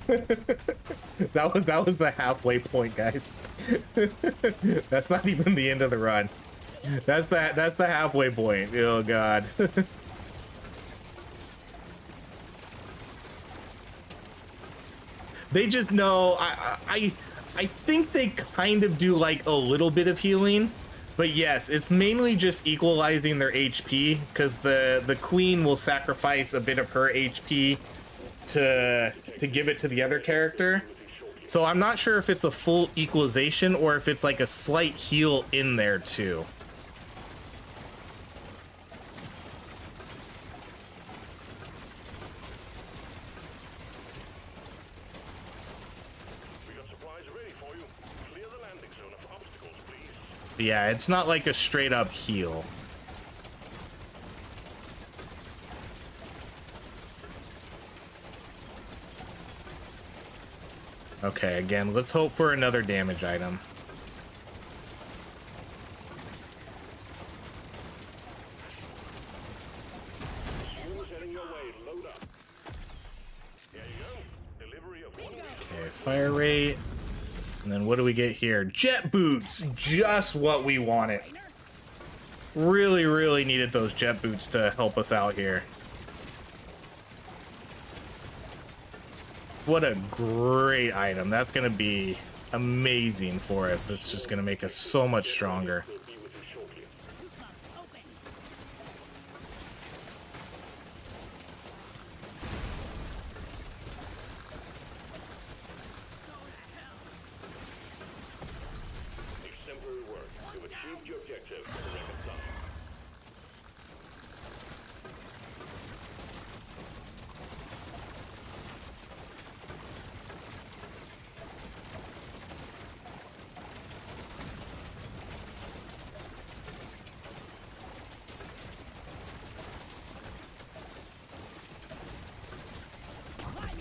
That was the halfway point, guys. That's not even the end of the run. That's the halfway point. Oh god. They just know. I think they kind of do like a little bit of healing, but yes, it's mainly just equalizing their HP, because the queen will sacrifice a bit of her HP to give it to the other character. So I'm not sure if it's a full equalization or if it's like a slight heal in there too. Yeah, it's not like a straight up heal. Okay, again, let's hope for another damage item. Okay, fire rate. And then what do we get here? Jet boots! Just what we wanted. Really, really needed those jet boots to help us out here. What a great item. That's going to be amazing for us. It's just going to make us so much stronger.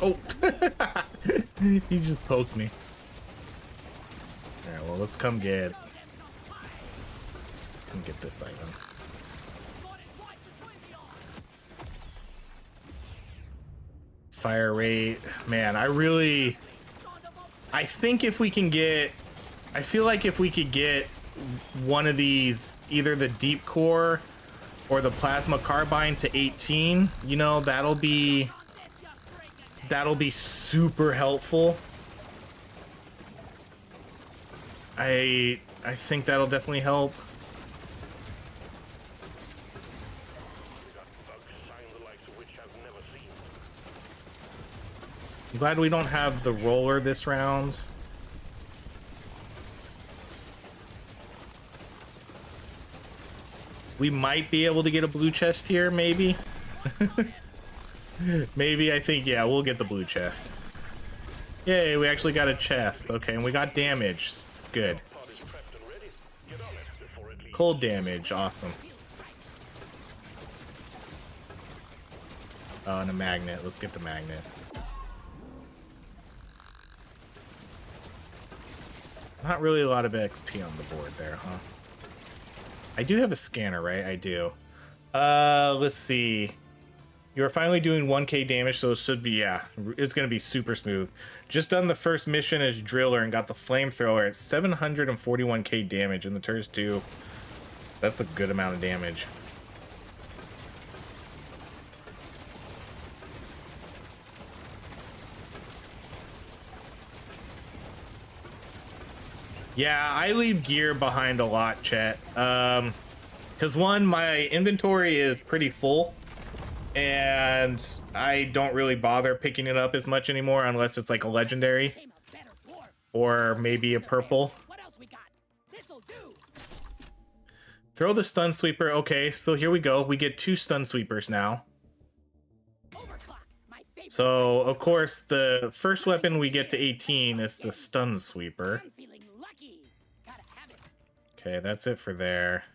Oh, he just poked me. All right, well, let's come get this item. Fire rate, man. I think if we can get, I feel like if we could get one of these, either the deep core or the plasma carbine to 18, you know, that'll be super helpful. I think that'll definitely help. I'm glad we don't have the roller this round. We might be able to get a blue chest here, maybe. Maybe, I think, yeah, we'll get the blue chest. Yay, we actually got a chest. Okay, and we got damage. Good. Cold damage, awesome. Oh, and a magnet. Let's get the magnet. Not really a lot of XP on the board there, huh? I do have a scanner, right? I do. Let's see. You're finally doing 1k damage, so it should be, yeah, it's going to be super smooth. Just done the first mission as Driller and got the Flamethrower at 741k damage in the turns 2. That's a good amount of damage. Yeah, I leave gear behind a lot, chat. Because one, my inventory is pretty full. And I don't really bother picking it up as much anymore unless it's like a legendary or maybe a purple. Throw the stun sweeper. Okay, so here we go. We get 2 stun sweepers now. So, of course, the first weapon we get to 18 is the stun sweeper. Okay, that's it for there.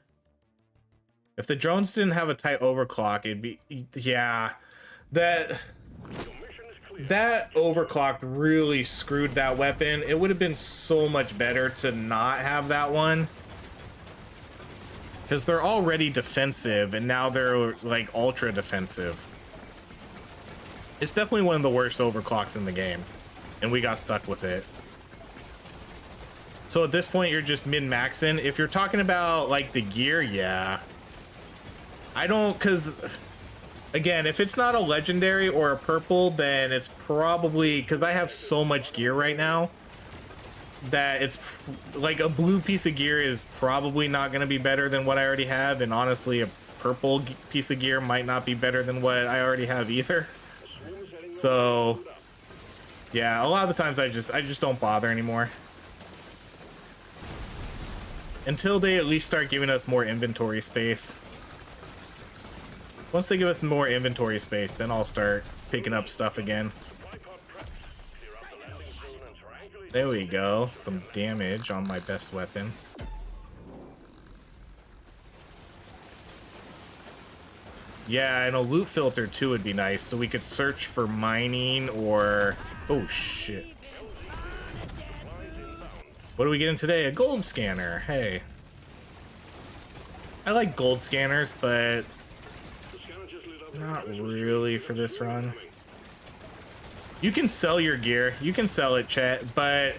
If the drones didn't have a tight overclock, it'd be, yeah, that overclock really screwed that weapon. It would have been so much better to not have that one, because they're already defensive and now they're like ultra defensive. It's definitely one of the worst overclocks in the game, and we got stuck with it. So at this point, you're just min-maxing. If you're talking about like the gear, yeah. I don't, because again, if it's not a legendary or a purple, then it's probably, because I have so much gear right now that it's like a blue piece of gear is probably not going to be better than what I already have, and honestly a purple piece of gear might not be better than what I already have either. So yeah, a lot of the times I just don't bother anymore until they at least start giving us more inventory space. Once they give us more inventory space, then I'll start picking up stuff again. There we go. Some damage on my best weapon. Yeah, and a loot filter too would be nice, so we could search for mining or... Oh, shit. What are we getting today? A gold scanner. Hey. I like gold scanners, but not really for this run. You can sell your gear. You can sell it, chat, but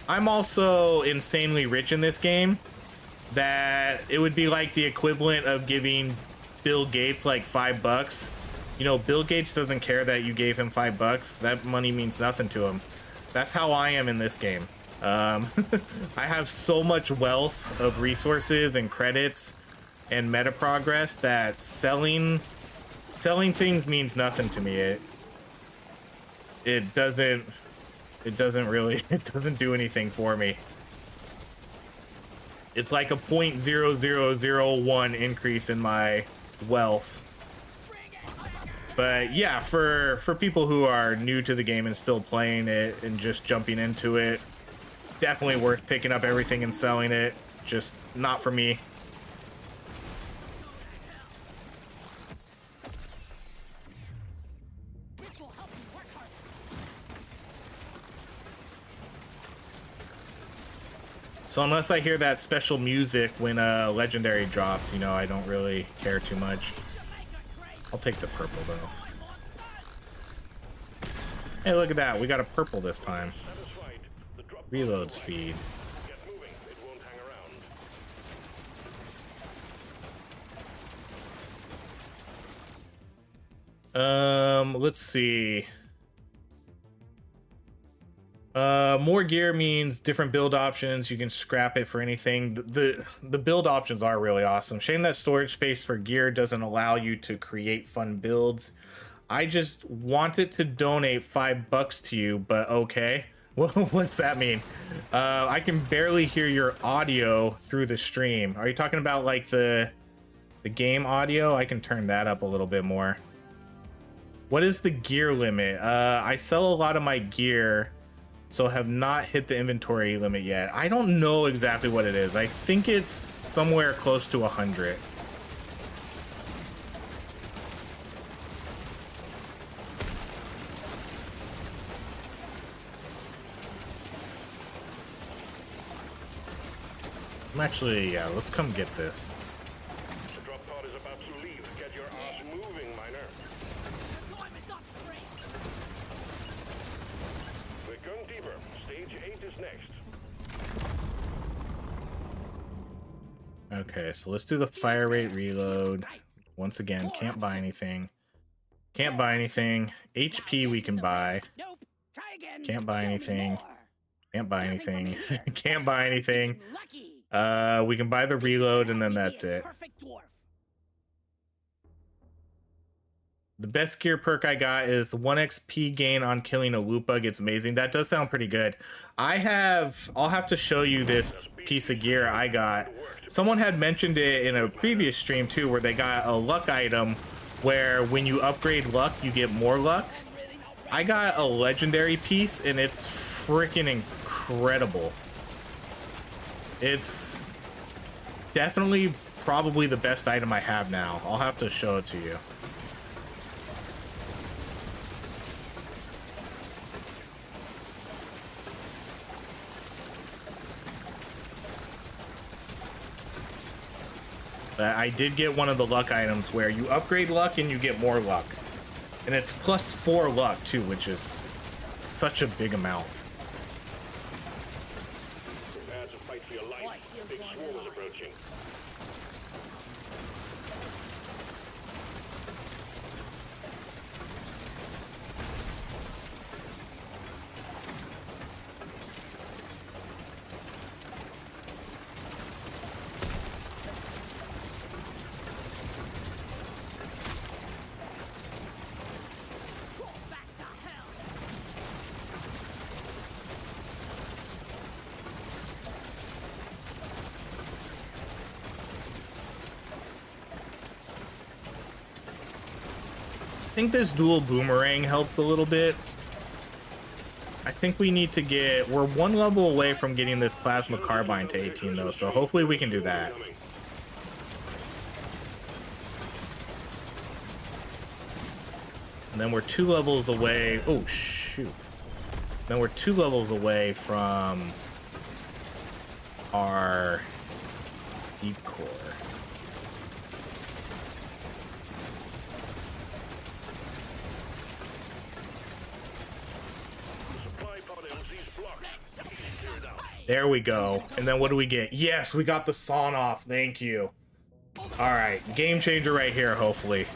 I'm also insanely rich in this game that it would be like the equivalent of giving Bill Gates like $5. You know, Bill Gates doesn't care that you gave him $5. That money means nothing to him. That's how I am in this game. I have so much wealth of resources and credits and meta progress that selling things means nothing to me. It doesn't really, it doesn't do anything for me. It's like a 0.0001 increase in my wealth. But yeah, for people who are new to the game and still playing it and just jumping into it, definitely worth picking up everything and selling it. Just not for me. So unless I hear that special music when a legendary drops, you know, I don't really care too much. I'll take the purple though. Hey, look at that. We got a purple this time. Reload speed. Let's see. More gear means different build options. You can scrap it for anything. The build options are really awesome. Shame that storage space for gear doesn't allow you to create fun builds. I just wanted to donate $5 to you, but okay. What's that mean? I can barely hear your audio through the stream. Are you talking about like the game audio? I can turn that up a little bit more. What is the gear limit? I sell a lot of my gear, so have not hit the inventory limit yet. I don't know exactly what it is. I think it's somewhere close to 100. I'm actually, yeah, let's come get this. The drop pod is about to leave. Get your ass moving, miner. We're going deeper. Stage 8 is next. Okay, so let's do the fire rate reload. Once again, can't buy anything. Can't buy anything. HP we can buy. Can't buy anything. Can't buy anything. Can't buy anything. We can buy the reload and then that's it. The best gear perk I got is the 1 XP gain on killing a loot bug. It's amazing. That does sound pretty good. I'll have to show you this piece of gear I got. Someone had mentioned it in a previous stream too, where they got a luck item where when you upgrade luck, you get more luck. I got a legendary piece and it's freaking incredible. It's definitely probably the best item I have now. I'll have to show it to you. But I did get one of the luck items where you upgrade luck and you get more luck. And it's +4 luck too, which is such a big amount. Prepare to fight for your life. A big swarm is approaching. Back to hell. I think this dual boomerang helps a little bit. I think we need to get... We're 1 level away from getting this plasma carbine to 18 though, so hopefully we can do that. And then we're 2 levels away... Oh, shoot. Then we're 2 levels away from our deep core. Supply pod LZ's blocked. Clear it out. There we go. And then what do we get? Yes, we got the sawn off. Thank you. All right, game changer right here, hopefully.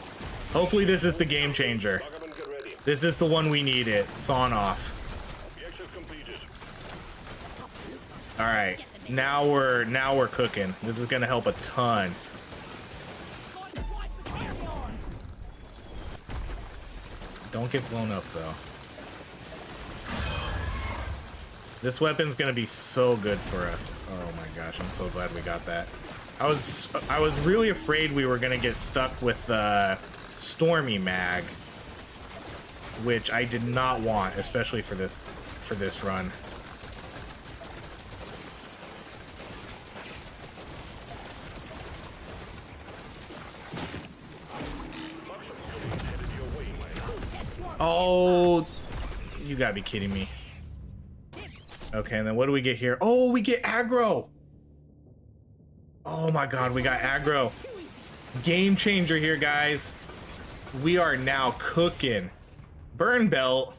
Hopefully this is the game changer. Lock 'em and get ready. This is the one we needed. Sawn off. Objective completed. All right. Now we're cooking. This is going to help a ton. Don't get blown up though. This weapon's going to be so good for us. Oh my gosh, I'm so glad we got that. I was really afraid we were going to get stuck with Stormy Mag, which I did not want, especially for this run. Oh, you gotta be kidding me. Okay, and then what do we get here? Oh, we get aggro. Oh my god, we got aggro. Game changer here, guys. We are now cooking. Burn belt.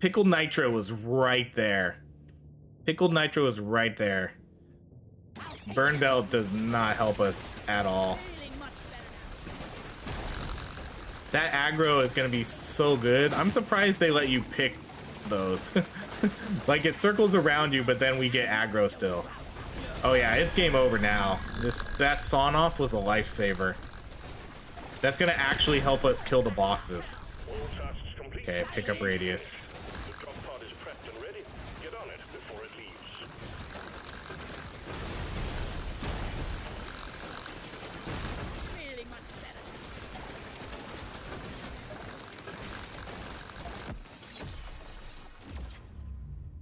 Pickled nitro was right there. Pickled nitro is right there. Burn belt does not help us at all. That aggro is gonna be so good. I'm surprised they let you pick those. Like, it circles around you, but then we get aggro still. Oh yeah, it's game over now. That sawn off was a lifesaver. That's gonna actually help us kill the bosses. All tasks complete. Okay, pick up radius. The drop pod is prepped and ready. Get on it before it leaves. Really much better.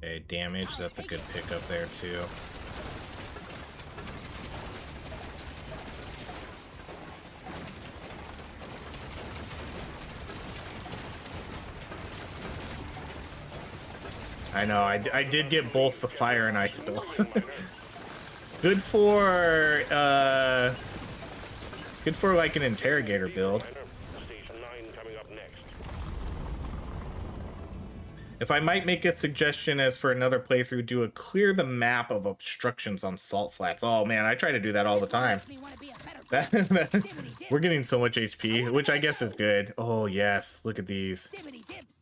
Okay, damage, that's a good pickup there too. I know, I did get both the fire and ice spells. Good for like an interrogator build. Station 9 coming up next. If I might make a suggestion as for another playthrough, do a clear the map of obstructions on salt flats. Oh man, I try to do that all the time. Makes me want to be a better We're getting so much HP, which I guess is good. Oh yes, look at these. Dibbity dibs.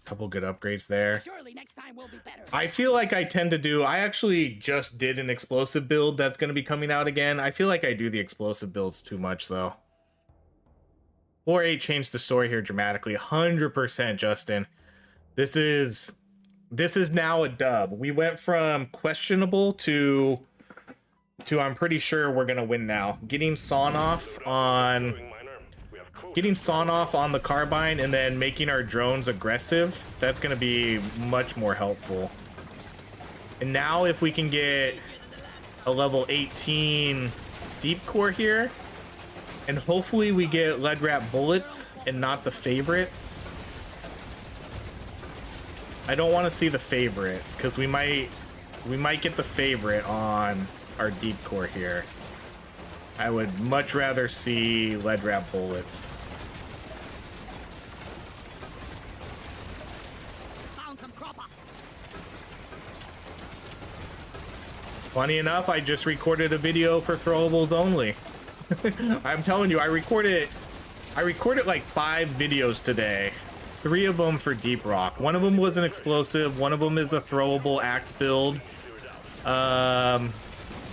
Couple good upgrades there. Surely next time we'll be better. I feel like I tend to do... I actually just did an explosive build that's going to be coming out again. I feel like I do the explosive builds too much, though. 4.8 changed the story here dramatically. 100%, Justin. This is now a dub. We went from questionable to I'm pretty sure we're going to win now. Getting sawn off on the carbine and then making our drones aggressive, that's going to be much more helpful. And now if we can get a level 18 deep core here, and hopefully we get lead wrap bullets and not the favorite. I don't want to see the favorite because we might get the favorite on our deep core here. I would much rather see lead wrap bullets. Found some cropper. Funny enough, I just recorded a video for throwables only. I'm telling you, I recorded like 5 videos today. 3 of them for Deep Rock. One of them was an explosive. One of them is a throwable axe build.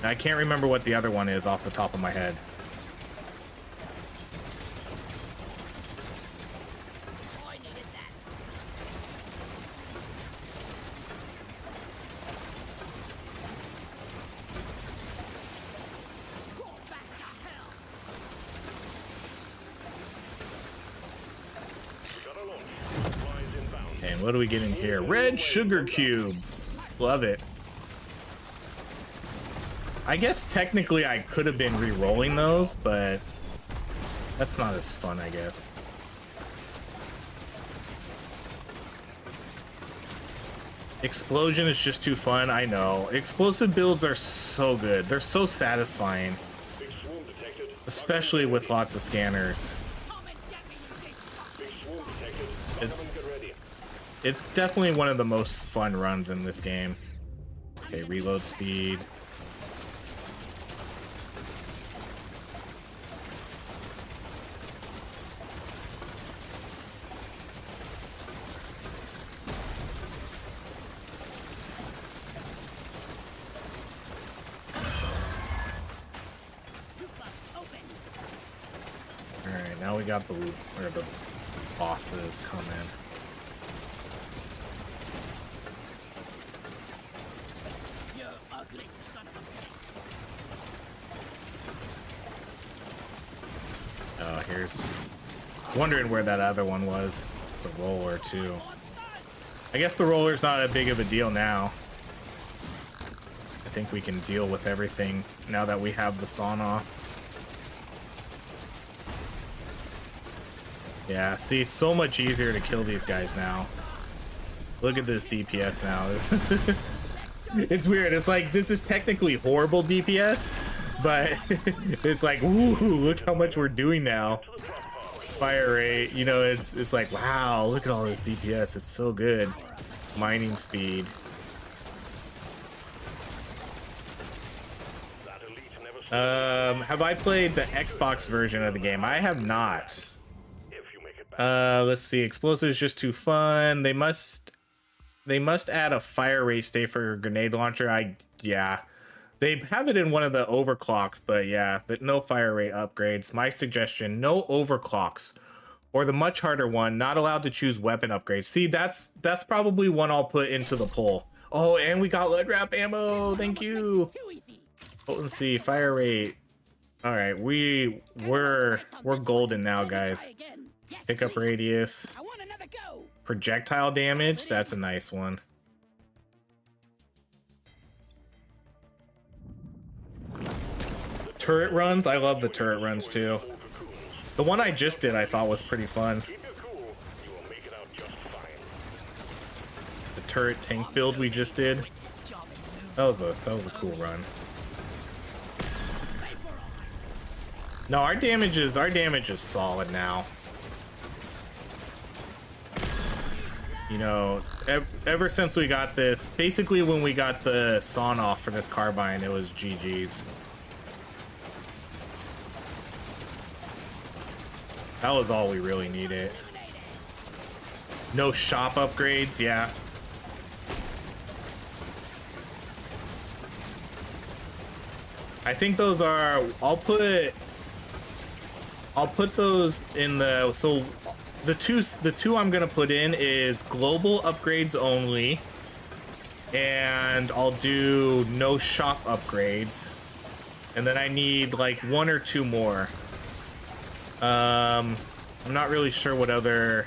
I can't remember what the other one is off the top of my head. I needed that. Go back to hell. Got a launch. Supplies inbound. And what do we get in here? Red sugar cube. Love it. I guess technically I could have been re-rolling those, but that's not as fun, I guess. Explosion is just too fun, I know. Explosive builds are so good. They're so satisfying, Big swarm detected. especially with lots of scanners. Come and get me, you big fuck. Big swarm detected. It's- Get ready. It's definitely one of the most fun runs in this game. Okay, reload speed. You bust open. Alright, now we got the loot, or the bosses coming. You ugly son of a bitch. Oh, here's... I was wondering where that other one was. It's a roller, too. I guess the roller's not a big of a deal now. I think we can deal with everything now that we have the sawn off. Yeah, see, so much easier to kill these guys now. Look at this DPS now. It's weird. It's like, this is technically horrible DPS, but it's like, ooh, look how much we're doing now. Fire rate, you know, it's like, wow, look at all this DPS. It's so good. Mining speed. That elite never Have I played the Xbox version of the game? I have not. if you make it back. Let's see. Explosives just too fun. They must add a fire rate stay for grenade launcher. Yeah. They have it in one of the overclocks, but yeah, but no fire rate upgrades. My suggestion, no overclocks. Or the much harder one, not allowed to choose weapon upgrades. See, that's probably one I'll put into the poll. Oh, and we got lead wrap ammo. Thank you. Too easy. Potency, fire rate. All right, we're golden now, guys. Again. Yes, Pickup please. radius, I want another go. projectile damage. That's a nice one. Turret runs. I love the turret runs too. The one I just did, I thought was pretty fun. Keep your cool. You will make it out just fine. The turret tank build we just did. This job is new. That was a cool run. No, our damage is solid now. You know, ever since we got this, basically when we got the sawn off for this carbine, it was GG's. That was all we really needed. No shop upgrades, yeah. I think those are, I'll put those in the, so the two I'm gonna put in is global upgrades only, and I'll do no shop upgrades, and then I need like 1 or 2 more. I'm not really sure what other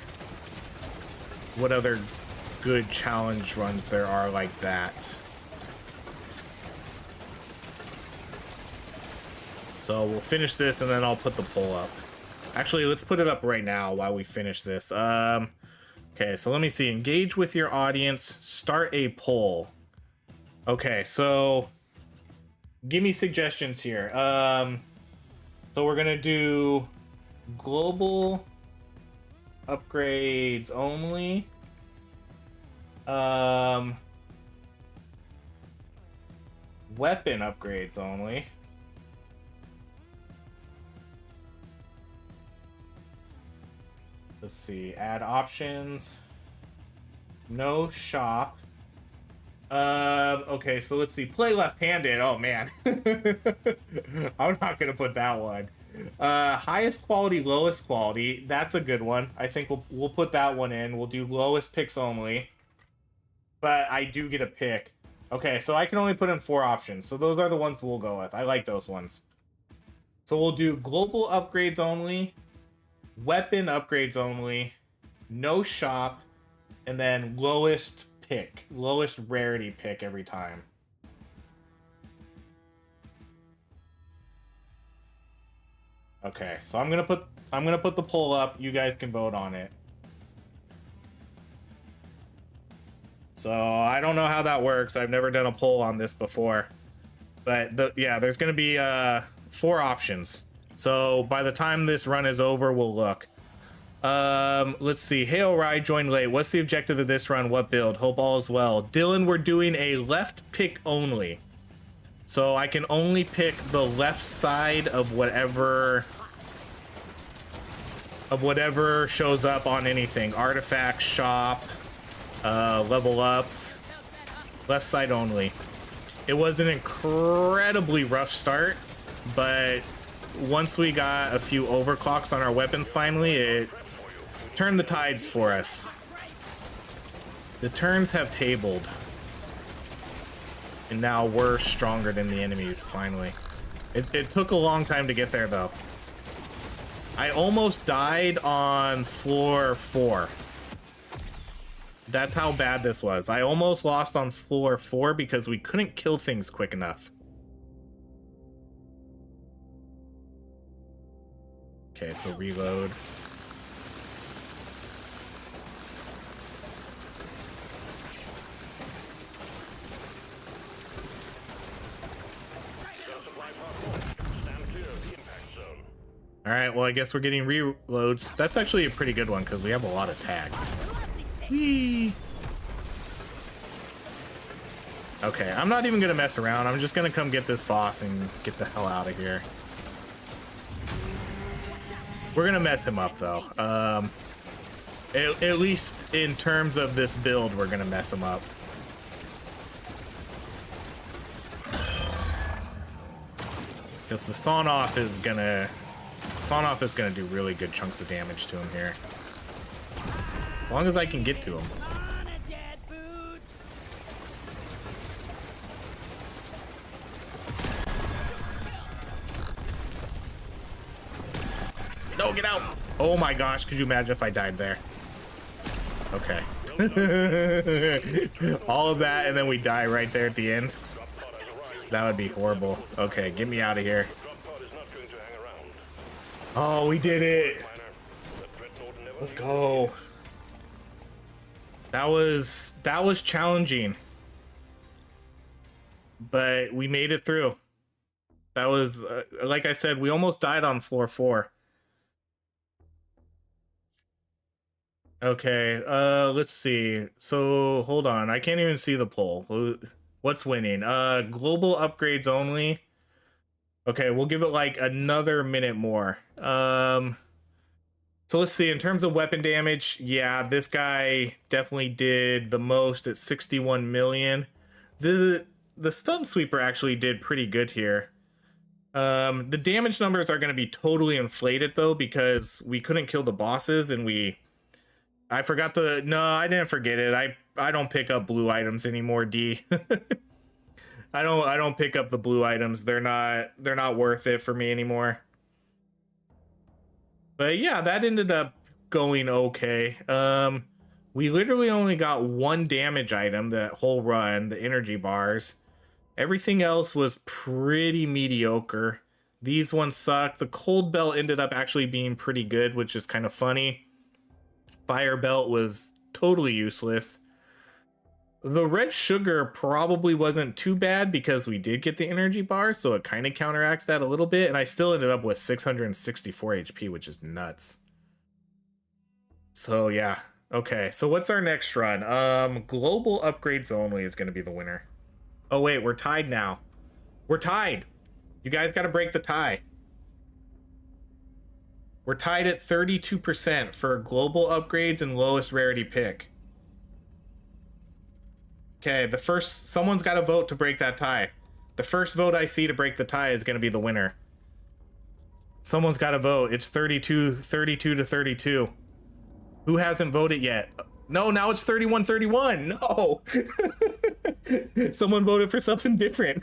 good challenge runs there are like that. So we'll finish this and then I'll put the poll up. Actually, let's put it up right now while we finish this. Okay, so let me see. Engage with your audience. Start a poll. Okay, so give me suggestions here. So we're gonna do global upgrades only. Weapon upgrades only. Let's see, add options. No shop. Okay, so let's see. Play left-handed. Oh man. I'm not gonna put that one. Highest quality, lowest quality. That's a good one. I think we'll put that one in. We'll do lowest picks only. But I do get a pick. Okay, so I can only put in 4 options. So those are the ones we'll go with. I like those ones. So we'll do global upgrades only, weapon upgrades only, no shop, and then lowest pick, lowest rarity pick every time. Okay, so I'm gonna put the poll up. You guys can vote on it. So I don't know how that works. I've never done a poll on this before, but yeah, there's gonna be 4 options. So by the time this run is over, we'll look. Let's see. Hey, OHRye, joined late. What's the objective of this run? What build? Hope all is well. Dylan, we're doing a left pick only. So I can only pick the left side of whatever shows up on anything. Artifact, shop, level ups. Left side only. It was an incredibly rough start, but once we got a few overclocks on our weapons finally, it turned the tides for us. The turns have tabled. And now we're stronger than the enemies, finally. It took a long time to get there, though. I almost died on floor 4. That's how bad this was. I almost lost on floor 4 because we couldn't kill things quick enough. Okay, so reload. All right, well, I guess we're getting reloads. That's actually a pretty good one because we have a lot of tags. Whee! Okay, I'm not even gonna mess around. I'm just gonna come get this boss and get the hell out of here. We're gonna mess him up though. At least in terms of this build, we're gonna mess him up. Because the sawn-off is gonna do really good chunks of damage to him here. As long as I can get to him. No, get out! Oh my gosh, could you imagine if I died there? Okay. All of that and then we die right there at the end. That would be horrible. Okay, get me out of here. Oh, we did it! Let's go. That was challenging. But we made it through. That was, like I said, we almost died on floor 4. Okay, let's see. So, hold on. I can't even see the poll. What's winning? Global upgrades only. Okay, we'll give it like another minute more. So let's see, in terms of weapon damage, yeah, this guy definitely did the most at 61 million. The stun sweeper actually did pretty good here. The damage numbers are going to be totally inflated though, because we couldn't kill the bosses and I forgot no, I didn't forget it. I don't pick up blue items anymore, D. I don't pick up the blue items. They're not worth it for me anymore. But yeah, that ended up going okay. We literally only got 1 damage item that whole run, the energy bars. Everything else was pretty mediocre. These ones suck. The cold belt ended up actually being pretty good, which is kind of funny. Fire belt was totally useless. the red sugar probably wasn't too bad because we did get the energy bar, so it kind of counteracts that a little bit, and I still ended up with 664 HP, which is nuts. So yeah. Okay, so what's our next run? Global upgrades only is going to be the winner. Oh wait, we're tied now. We're tied. You guys got to break the tie. We're tied at 32% for global upgrades and lowest rarity pick. Okay, someone's got to vote to break that tie. The first vote I see to break the tie is going to be the winner. Someone's got to vote. It's 32 to 32. Who hasn't voted yet? No, now it's 31-31. No. Someone voted for something different.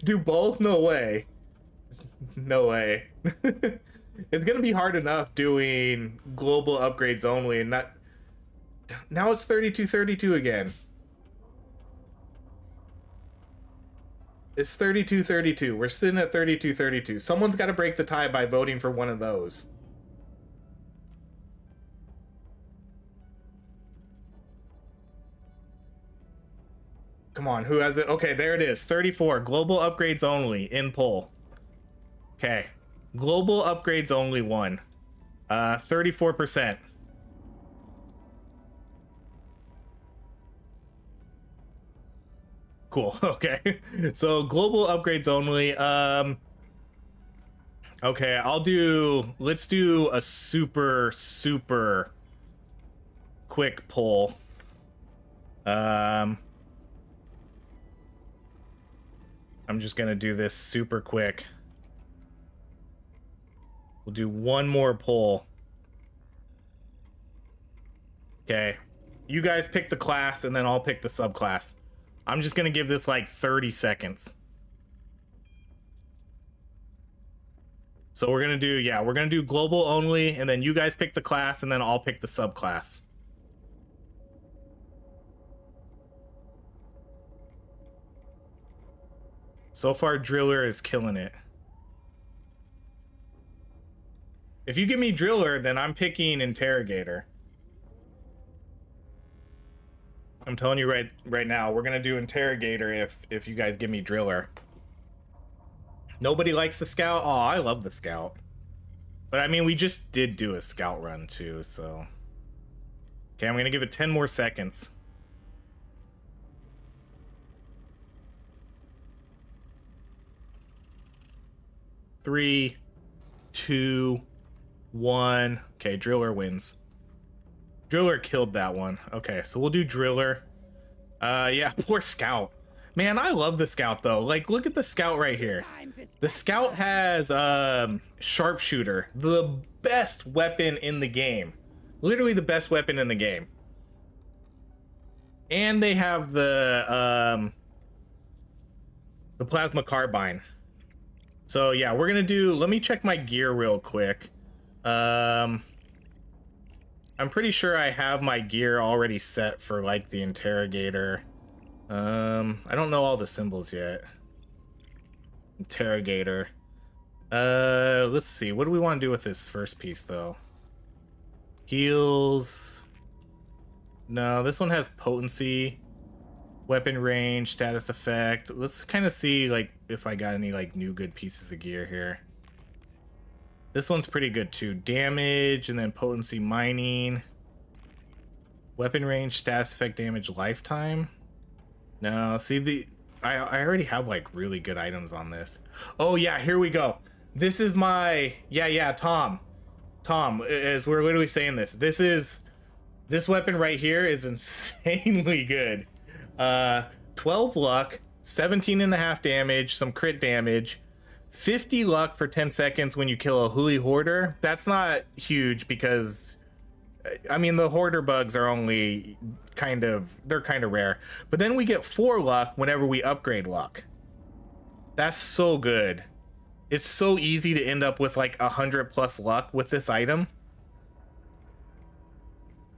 Do both? No way. No way. It's gonna be hard enough doing global upgrades only and not. Now it's 32-32 again. It's 32-32. We're sitting at 32-32. Someone's got to break the tie by voting for one of those. Come on, who has it? Okay, there it is. 34. Global upgrades only in poll. Okay. Global upgrades only won. 34%. Cool. Okay. So global upgrades only. Okay, let's do a super quick poll. I'm just gonna do this super quick. We'll do one more poll. Okay. You guys pick the class and then I'll pick the subclass. I'm just gonna give this like 30 seconds. So we're gonna do global only, and then you guys pick the class, and then I'll pick the subclass. So far, Driller is killing it. If you give me Driller, then I'm picking Interrogator. I'm telling you right now, we're gonna do Interrogator if you guys give me Driller. Nobody likes the Scout? Oh, I love the Scout. But I mean, we just did do a Scout run too, so. Okay, I'm gonna give it 10 more seconds. 3, 2, 1. Okay, Driller wins. Driller killed that one. Okay, so we'll do Driller. Yeah, poor Scout. Man, I love the Scout though. Like, look at the Scout right here. The Scout has Sharpshooter, the best weapon in the game. Literally the best weapon in the game. And they have the Plasma Carbine. So yeah, we're gonna do. Let me check my gear real quick. I'm pretty sure I have my gear already set for like the Interrogator. I don't know all the symbols yet. Interrogator. Let's see. What do we want to do with this first piece though? Heals. No, this one has potency, weapon range, status effect. Let's kind of see like if I got any like new good pieces of gear here. This one's pretty good too. Damage and then potency, mining, weapon range, status effect, damage, lifetime. No, see I already have like really good items on this. Oh yeah, here we go. This is my Tom, as we're literally saying this weapon right here is insanely good. 12 luck, 17.5 damage, some crit damage, 50 luck for 10 seconds when you kill a Huli Hoarder. That's not huge because, I mean, the Hoarder bugs are only they're kind of rare. But then we get 4 luck whenever we upgrade luck. That's so good. It's so easy to end up with like 100+ luck with this item.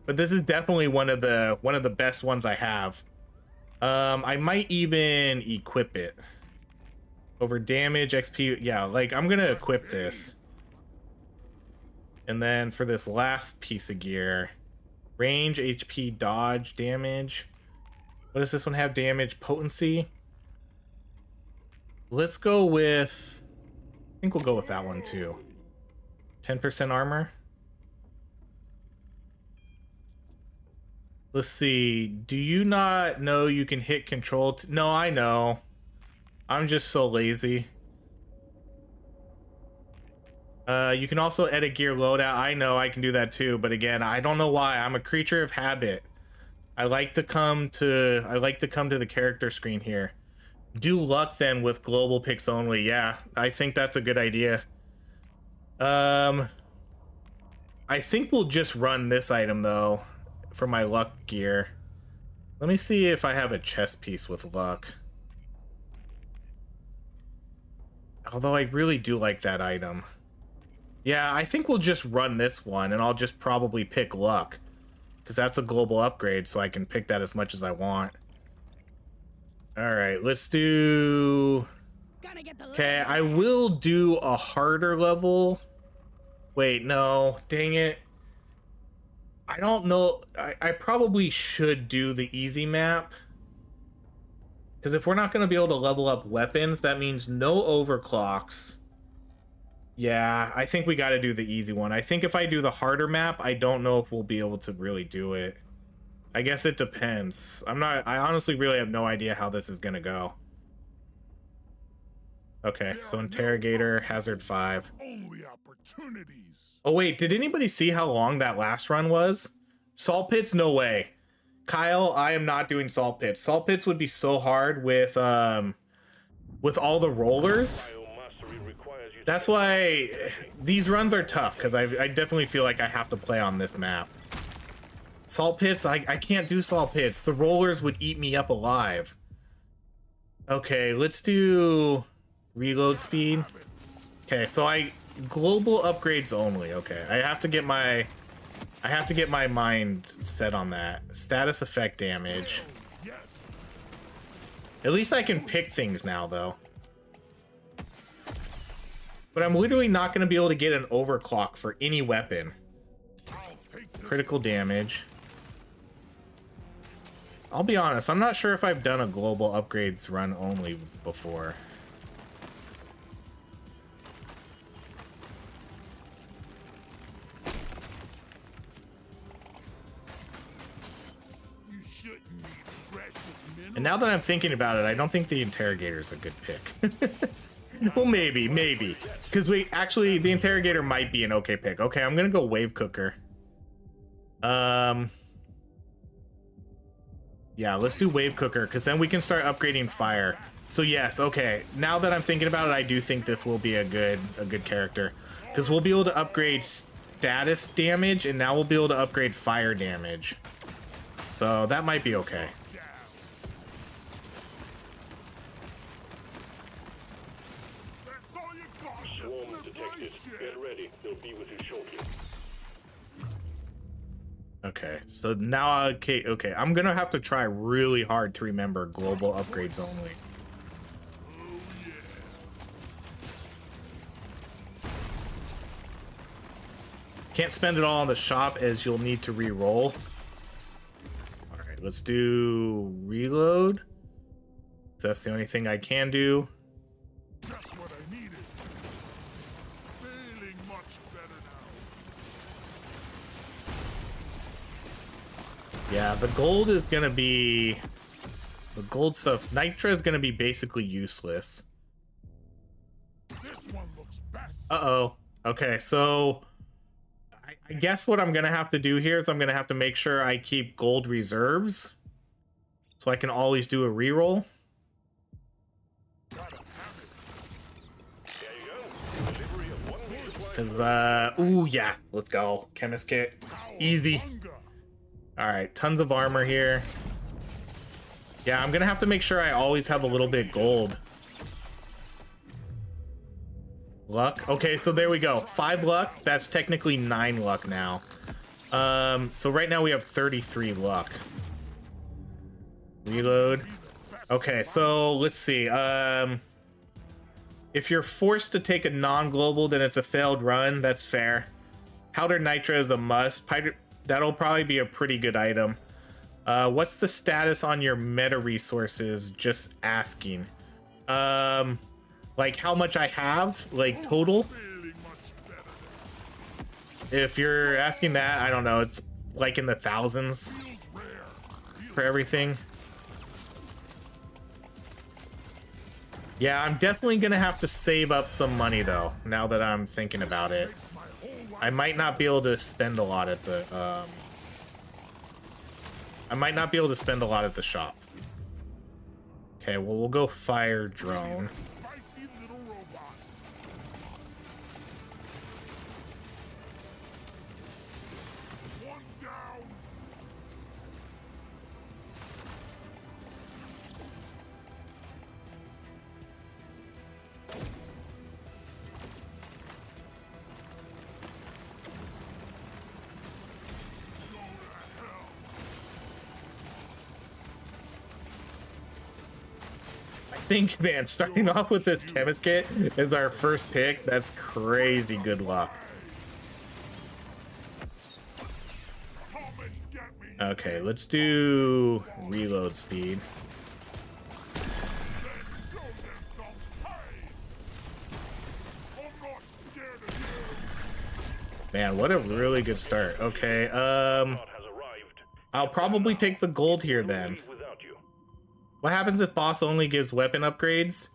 But this is definitely one of the best ones I have. I might even equip it. Over damage, XP, yeah, like I'm gonna equip this. And then for this last piece of gear, Range, HP, dodge, damage. What does this one have? Damage, potency. Let's go with... I think we'll go with that one too. 10% armor. Let's see. Do you not know you can hit control? No, I know. I'm just so lazy. You can also edit gear loadout. I know I can do that too, but again, I don't know why. I'm a creature of habit. I like to come to the character screen here. Do luck then with global picks only. Yeah, I think that's a good idea. I think we'll just run this item though for my luck gear. Let me see if I have a chest piece with luck. Although I really do like that item. Yeah, I think we'll just run this one, and I'll just probably pick luck, because that's a global upgrade, so I can pick that as much as I want. Alright, let's do... Okay, I will do a harder level. Wait, no, dang it. I don't know. I probably should do the easy map. Because if we're not going to be able to level up weapons, that means no overclocks. Yeah, I think we got to do the easy one. I think if I do the harder map, I don't know if we'll be able to really do it. I guess it depends. I honestly really have no idea how this is going to go. Okay, so Interrogator, Hazard 5. Only opportunities. Oh wait, did anybody see how long that last run was? Salt pits? No way. Kyle, I am not doing salt pits. Salt pits would be so hard with all the rollers. That's why these runs are tough, because I definitely feel like I have to play on this map. Salt pits, I can't do salt pits. The rollers would eat me up alive. Okay, let's do reload speed. Okay, so global upgrades only. Okay, I have to get my mind set on that. Status effect damage. At least I can pick things now though. But I'm literally not going to be able to get an overclock for any weapon. Critical damage. I'll be honest, I'm not sure if I've done a global upgrades run only before. And now that I'm thinking about it, I don't think the Interrogator is a good pick. Well, maybe. Because the Interrogator might be an okay pick. Okay, I'm gonna go Wave Cooker. Yeah, let's do Wave Cooker, because then we can start upgrading fire. So yes, okay. Now that I'm thinking about it, I do think this will be a good character. Because we'll be able to upgrade status damage, and now we'll be able to upgrade fire damage. So that might be okay. Swarm detected. Get ready. They'll be with you shortly. Okay, so now, okay, I'm gonna have to try really hard to remember global upgrades only. Can't spend it all on the shop, as you'll need to re-roll. Alright, let's do reload. That's the only thing I can do. Just what I needed. Feeling much better now. Yeah, the gold is gonna be... The gold stuff... Nitra is gonna be basically useless. This one looks best. Uh-oh. Okay, so... I guess what I'm gonna have to do here is I'm gonna have to make sure I keep gold reserves. So I can always do a reroll. Because, ooh, yeah, let's go. Chemist kit. Easy. Alright, tons of armor here. Yeah, I'm gonna have to make sure I always have a little bit gold. Luck. Okay, so there we go. 5 luck. That's technically 9 luck now. So right now we have 33 luck. Reload. Okay, so let's see. If you're forced to take a non-global, then it's a failed run. That's fair. Powdered Nitra is a must. That'll probably be a pretty good item. What's the status on your meta resources? Just asking. Like how much I have, like total? Feeling much better. If you're asking that, I don't know. It's like in the thousands Feels rare. for everything. Yeah, I'm definitely gonna have to save up some money though, now that I'm thinking about it. Makes my whole life I might not be able to spend a lot at the shop. Okay, well we'll go fire drone. spicy little robot. One down. Go to hell. I think, man, starting off with this chemist kit is our first pick. That's crazy good luck. Come and get me. Okay, let's do reload speed. Let's show them some pain. I'm not scared of you. Man, what a really good start. Okay, Has arrived. I'll probably take the gold here then. Leave without you. What happens if boss only gives weapon upgrades?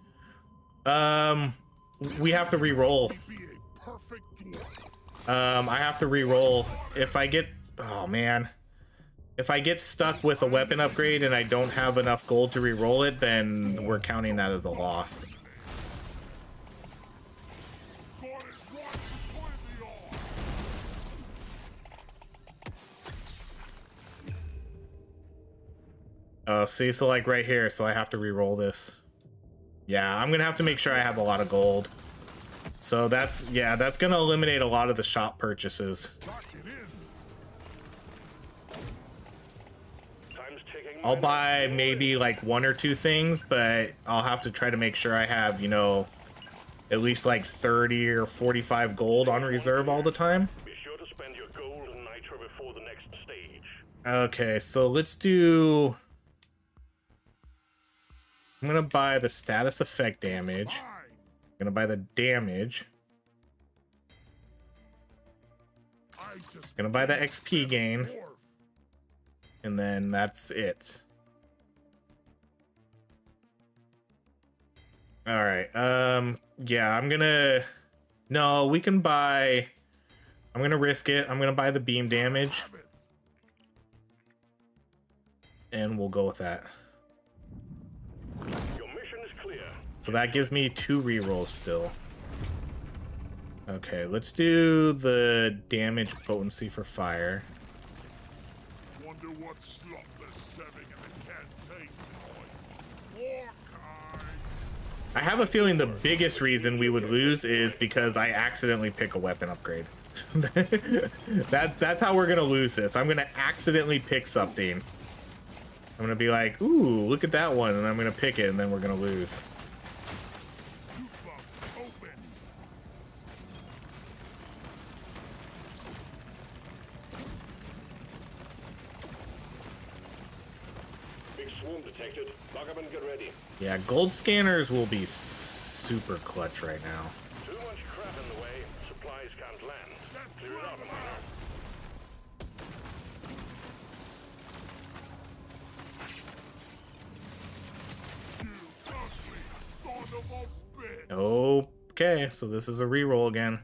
We have to re-roll. Be a perfect dwarf. I have to re-roll. If I get, oh man, if I get stuck with a weapon upgrade and I don't have enough gold to re-roll it, then we're counting that as a loss. Got it right completely on. Oh, see, so like right here, so I have to re-roll this. Yeah, I'm gonna have to make sure I have a lot of gold. So that's, yeah, that's gonna eliminate a lot of the shop purchases. Lock it in. Time's ticking. I'll buy maybe like 1 or 2 things, but I'll have to try to make sure I have, you know, at least like 30 or 45 gold on reserve all the time. Be sure to spend your gold and nitro before the next stage. Okay, so let's do... I'm gonna buy the status effect damage. Fine. I'm gonna buy the damage. I just Gonna buy the XP gain. dwarf. And then that's it. All right. Yeah, I'm gonna... No, we can buy... I'm gonna risk it. I'm gonna buy the beam damage, Have it. and we'll go with that. Your mission is clear. So that gives me 2 rerolls still. Okay, let's do the damage potency for fire. Wonder what slump they're serving in the campaign tonight. Warkai. I have a feeling the biggest reason we would lose is because I accidentally pick a weapon upgrade. That's how we're gonna lose this. I'm gonna accidentally pick something. I'm gonna be like, ooh, look at that one, and I'm gonna pick it, and then we're gonna lose. Toothbrush open. Big swarm detected. Lock up and get ready. Yeah, gold scanners will be super clutch right now. Too much crap in the way. Supplies can't land. Clear it out, miner. You ugly son of a bitch. Okay, so this is a reroll again.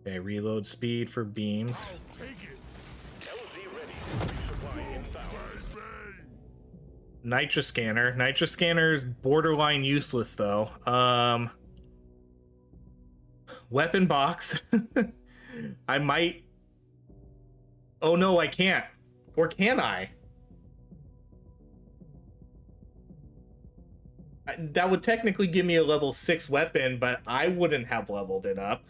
Okay, reload speed for beams. I'll take it, LZ ready. Resupply inbound. baby. Nitra scanner. Nitra scanner is borderline useless though. Weapon box. I might. Oh no, I can't. Or can I? That would technically give me a level 6 weapon, but I wouldn't have leveled it up.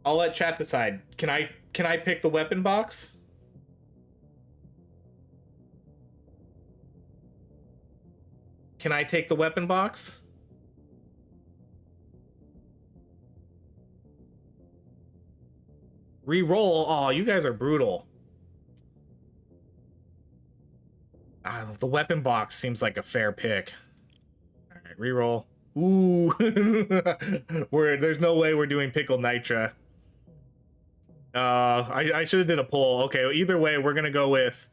I'll let chat decide. Can I pick the weapon box? Can I take the weapon box? Reroll. Oh, you guys are brutal. The weapon box seems like a fair pick. All right, reroll. Ooh, there's no way we're doing pickled nitra. I should have did a poll. Okay, either way, we're gonna go with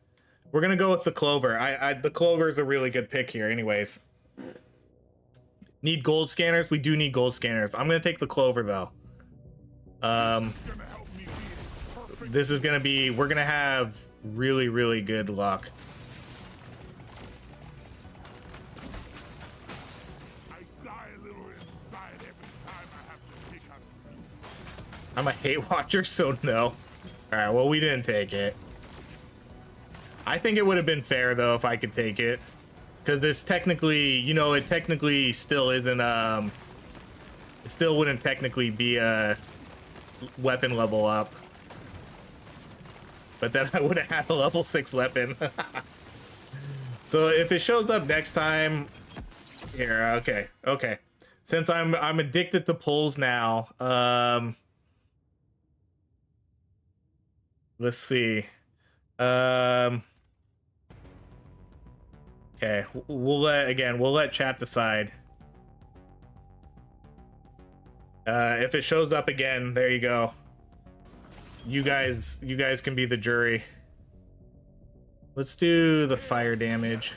the clover. The clover is a really good pick here. Anyways, need gold scanners. We do need gold scanners. I'm gonna take the clover though. This is gonna be. We're gonna have really, really good luck. I'm a hate watcher, so no. All right, well, we didn't take it. I think it would have been fair though if I could take it, because this technically, you know, it technically still isn't. It still wouldn't technically be a weapon level up. But then I would have had a level 6 weapon. So if it shows up next time, here, okay. Since I'm addicted to polls now, let's see. Okay, we'll let chat decide. If it shows up again, there you go. You guys can be the jury. Let's do the fire damage.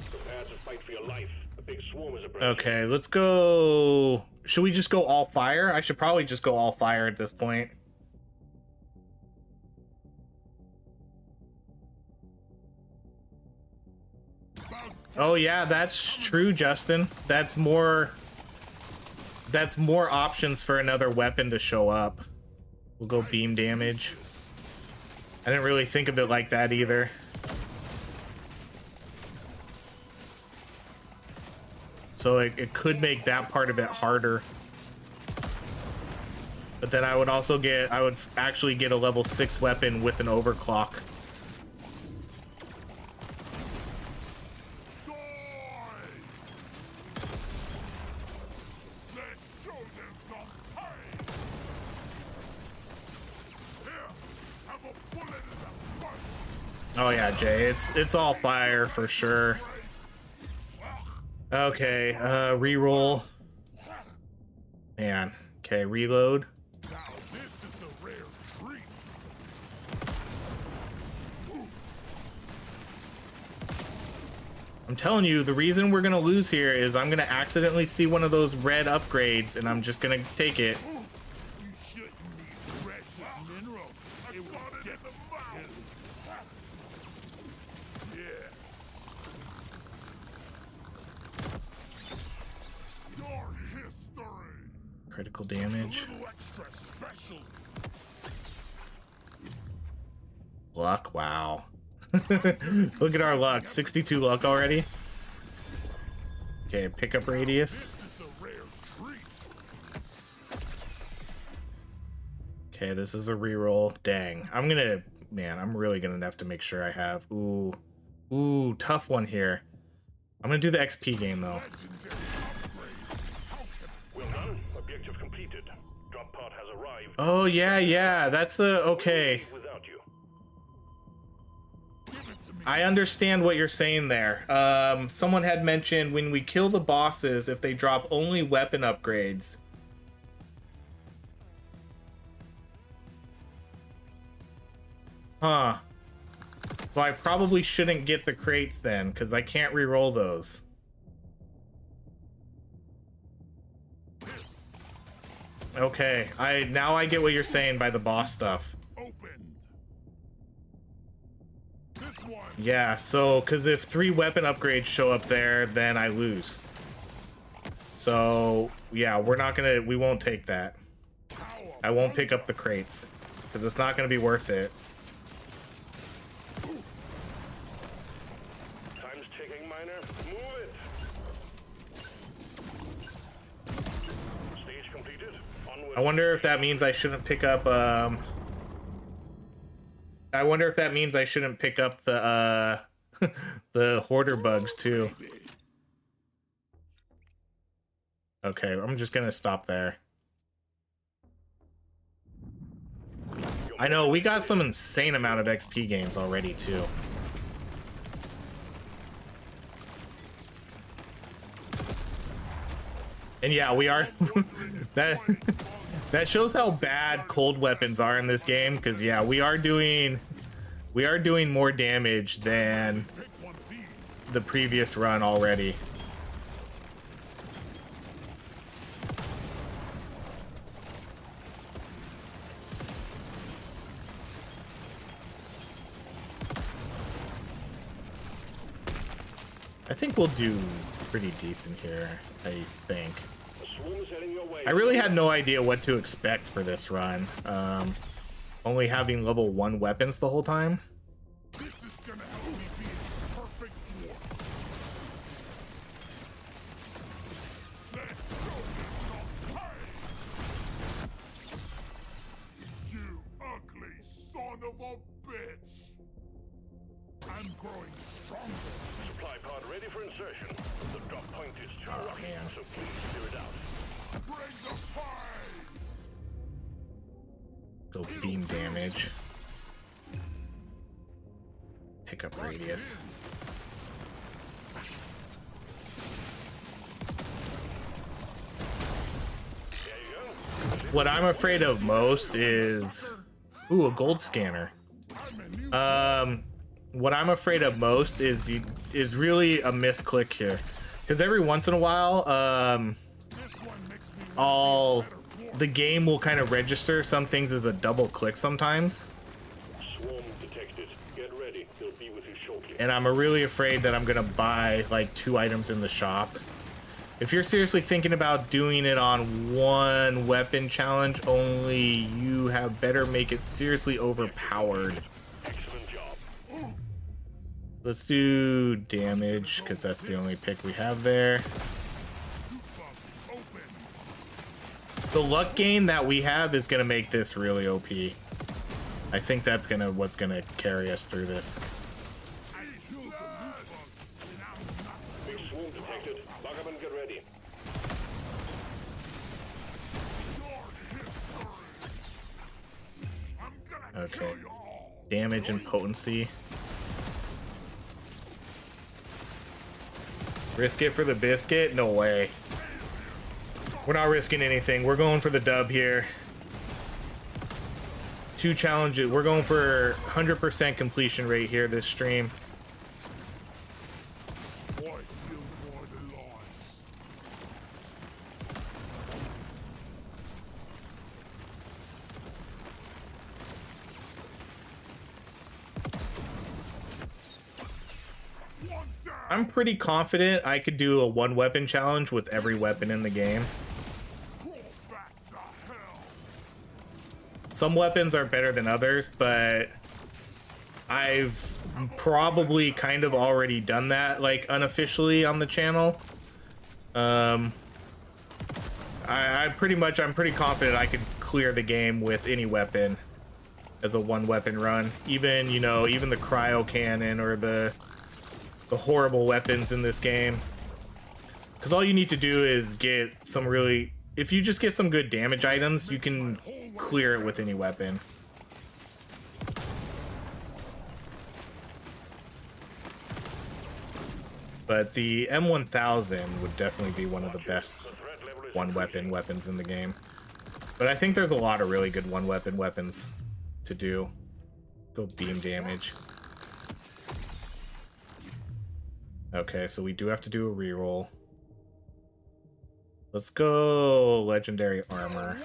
Prepare to fight for your life. A big swarm is approaching. Okay, let's go. Should we just go all fire? I should probably just go all fire at this point. Oh yeah, that's true, Justin. That's more options for another weapon to show up. We'll go beam damage. I didn't really think of it like that either. So it could make that part of it harder. But then I would actually get a level 6 weapon with an overclock. Oh yeah, Jay, it's all fire for sure. Okay, reroll. Man, okay, reload. Now this is a rare treat. I'm telling you, the reason we're gonna lose here is I'm gonna accidentally see one of those red upgrades and I'm just gonna take it. You shouldn't need precious minerals. It will get them out. Yes. Your history. Critical damage. A little extra special. Luck, wow. Look at our luck, 62 luck already. Okay, pickup radius. This is a rare treat. Okay, this is a reroll. Dang, I'm really gonna have to make sure I have. Ooh, tough one here. I'm gonna do the XP game though. Well done. Objective completed. Drop pod has arrived. Oh yeah, that's okay. Without you. I understand what you're saying there. Someone had mentioned when we kill the bosses, if they drop only weapon upgrades. Huh. Well, I probably shouldn't get the crates then, because I can't re-roll those. Okay, now I get what you're saying by the boss stuff. Opened. This one. Yeah, so, because if 3 weapon upgrades show up there, then I lose. So, yeah, we won't take that. I won't pick up the crates, because it's not going to be worth it. Time's ticking, miner. Move it. Stage completed. Onward. I wonder if that means I shouldn't pick up, I wonder if that means I shouldn't pick up the, the hoarder bugs, too. Okay, I'm just gonna stop there. I know, we got some insane amount of XP gains already, too. And yeah, we are... that shows how bad cold weapons are in this game, because yeah, we are doing more damage than the previous run already. I think we'll do pretty decent here, I think. I really had no idea what to expect for this run. Only having level 1 weapons the whole time. This is gonna help me be a perfect dwarf. Let's go, you ugly son of a bitch. I'm growing stronger. Supply pod ready for insertion. The drop point is too rocky, man. so please clear it out. Bring the fire. Go beam damage. Pickup radius. There you go. What I'm afraid of most is... Ooh, a gold scanner. What I'm afraid of most is really a misclick here. Because every once in a while, the game will kind of register some things as a double click sometimes. Swarm detected. Get ready. They'll be with you shortly. And I'm really afraid that I'm gonna buy like 2 items in the shop. If you're seriously thinking about doing it on 1 weapon challenge only, you had better make it seriously overpowered. Excellent job. Let's do damage, because that's the only pick we have there. The luck gain that we have is gonna make this really OP. I think that's what's gonna carry us through this. Big swarm detected. Lock up and get ready. Okay. Damage and potency. Risk it for the biscuit? No way. We're not risking anything. We're going for the dub here. 2 challenges. We're going for 100% completion rate here this stream. I'm pretty confident I could do a 1 weapon challenge with every weapon in the game. Some weapons are better than others, but I've probably kind of already done that, like, unofficially on the channel. I'm pretty confident I could clear the game with any weapon as a 1 weapon run. Even, you know, even the cryo cannon or the horrible weapons in this game. Because all you need to do is get some really... If you just get some good damage items, you can clear it with any weapon. But the M1000 would definitely be one of the best 1 weapon weapons in the game. But I think there's a lot of really good 1 weapon weapons to do. Go beam damage. Okay, so we do have to do a reroll. Let's go legendary armor.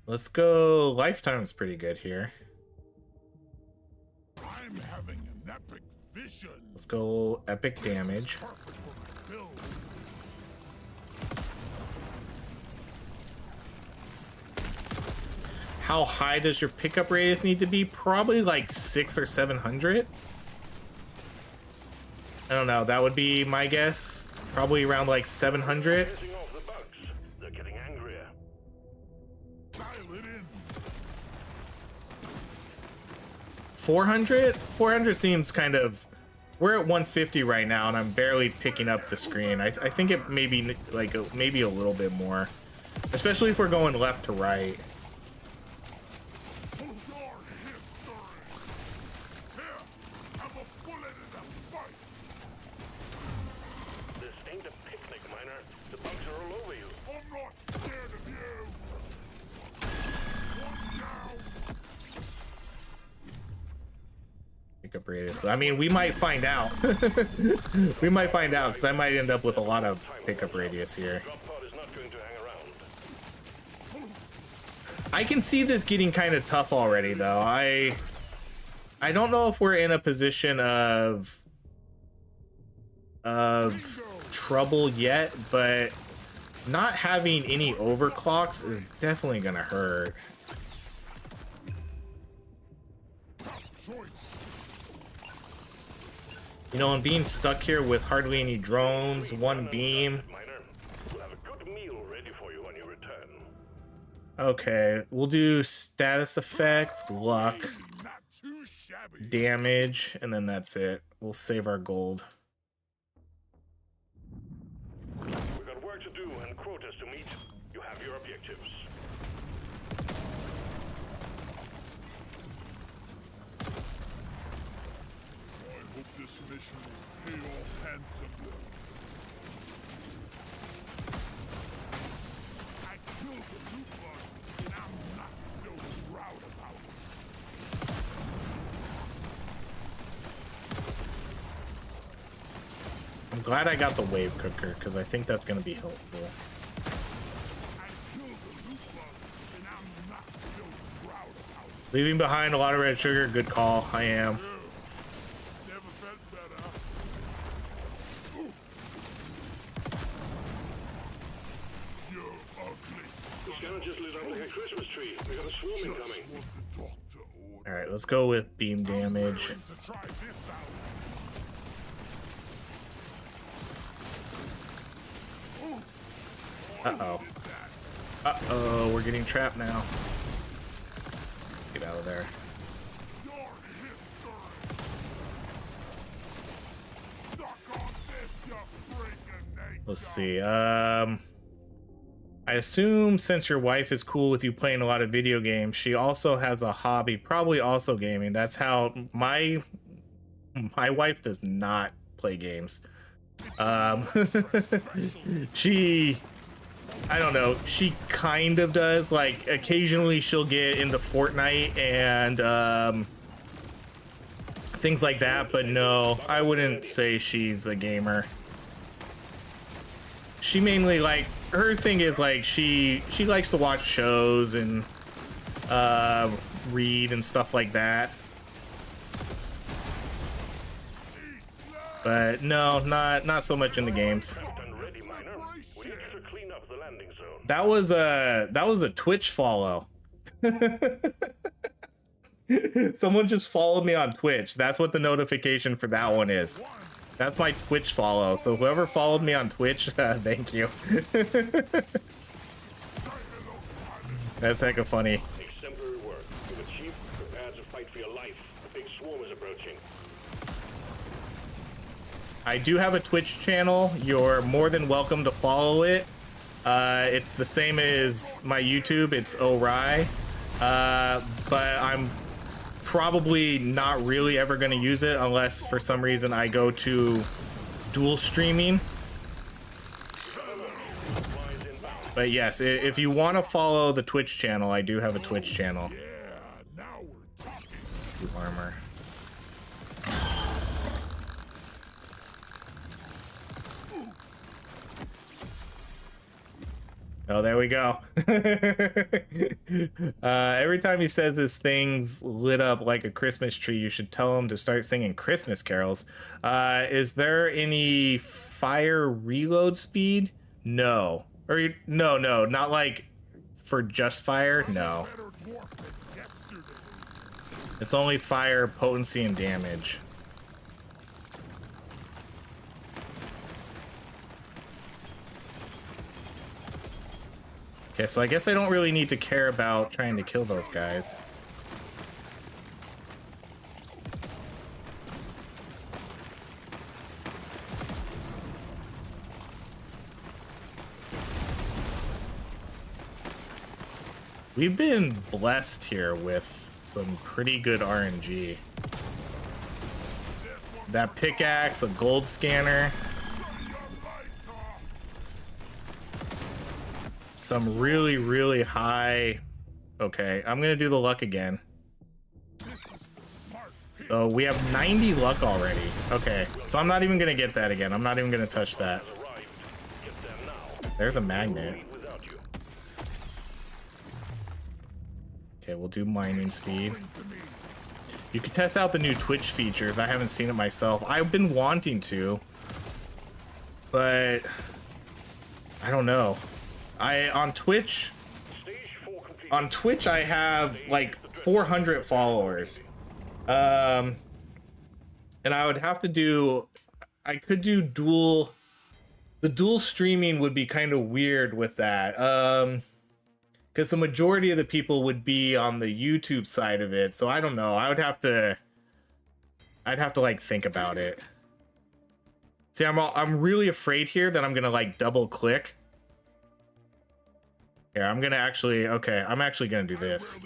Let's go lifetime's pretty good here. I'm having an epic vision. Let's go epic damage. How high does your pickup radius need to be? Probably like 600 or 700. I don't know. That would be my guess. Probably around like 700. Pissing off the bugs. They're getting angrier. Dial it in. 400? 400 seems kind of We're at 150 right now, and I'm barely picking up the screen. I think it may be like maybe a little bit more, especially if we're going left to right. This ain't a picnic, Miner. The bugs are all over you. I'm not scared of you. One down. Pickup radius. I mean, we might find out. We might find out, because I might end up with a lot of pickup radius here. Drop pod is not going to hang around. I can see this getting kind of tough already, though. I don't know if we're in a position of trouble yet, but not having any overclocks is definitely gonna hurt. You know, and being stuck here with hardly any drones, one beam. Miner, we'll have a good meal ready for you when you return. Okay, we'll do status effect, luck, Not too shabby. damage, and then that's it. We'll save our gold. We've got work to do and quotas to meet. You have your objectives. I hope this mission will pay off handsomely. I killed the loot bug, and I'm not so proud about it. I'm glad I got the wave cooker, because I think that's going to be helpful. I killed the loot bug, and I'm not so proud about it. Leaving behind a lot of red sugar, good call. I am. Never felt better. You're ugly. The scanner just lit up like a Christmas tree. We got a swarm Just incoming. what the doctor ordered. Alright, let's go with beam damage. To try this out. Uh-oh. Uh-oh, we're getting trapped now. Get out of there. Your history. Suck on this, you freaking nature. Let's see. I assume since your wife is cool with you playing a lot of video games, she also has a hobby, probably also gaming. That's how my wife does not play games. She, I don't know, she kind of does. Like, occasionally she'll get into Fortnite and things like that, but no, I wouldn't say she's a gamer. She mainly, like, her thing is like she likes to watch shows and read and stuff like that. But no, not so much in the games. And ready, Miner. We need you to clean up the landing zone. That was a Twitch follow. Someone just followed me on Twitch. That's what the notification for that one is. That's my Twitch follow. So whoever followed me on Twitch, thank you. That's hecka funny. Exemplary work. You've achieved. Prepare to fight for your life. A big swarm is approaching. I do have a Twitch channel. You're more than welcome to follow it. It's the same as my YouTube. It's OHRye. But I'm probably not really ever going to use it unless for some reason I go to dual streaming. But yes, if you want to follow the Twitch channel, I do have a Twitch channel. Yeah, now we're talking. Armor. Oh, there we go. Every time he says his thing's lit up like a Christmas tree, you should tell him to start singing Christmas carols. Is there any fire reload speed? No. Or no, not like for just fire. No. Better dwarf than yesterday. It's only fire, potency, and damage. Okay, so I guess I don't really need to care about trying to kill those guys. We've been blessed here with some pretty good RNG. That pickaxe, a gold scanner. Some really, really high... Okay, I'm gonna do the luck again. So we have 90 luck already. Okay, so I'm not even gonna get that again. I'm not even gonna touch that. There's a magnet. Okay, we'll do mining speed. You can test out the new Twitch features. I haven't seen it myself. I've been wanting to, but I don't know. On Twitch I have like 400 followers. And I would have to do, I could do the dual streaming would be kind of weird with that. Because the majority of the people would be on the YouTube side of it. So I don't know. I'd have to like think about it. See, I'm really afraid here that I'm gonna like double click. Here, I'm gonna actually, okay, I'm actually gonna do this.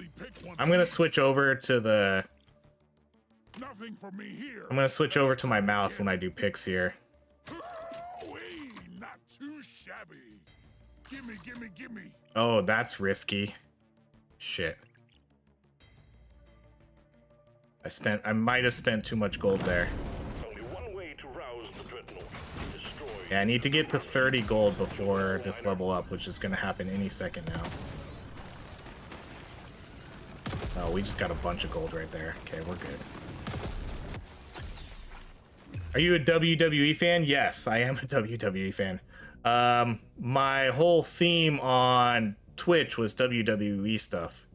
I'm gonna switch over to the, I'm gonna switch over to my mouse when I do picks here. Not too shabby. Gimme. Oh, that's risky. Shit. I might have spent too much gold there. Only one way to rouse the dreadnought. Destroy. Yeah, I need to get to 30 gold before this level up, which is gonna happen any second now. Oh, we just got a bunch of gold right there. Okay, we're good. Are you a WWE fan? Yes, I am a WWE fan. My whole theme on Twitch was WWE stuff.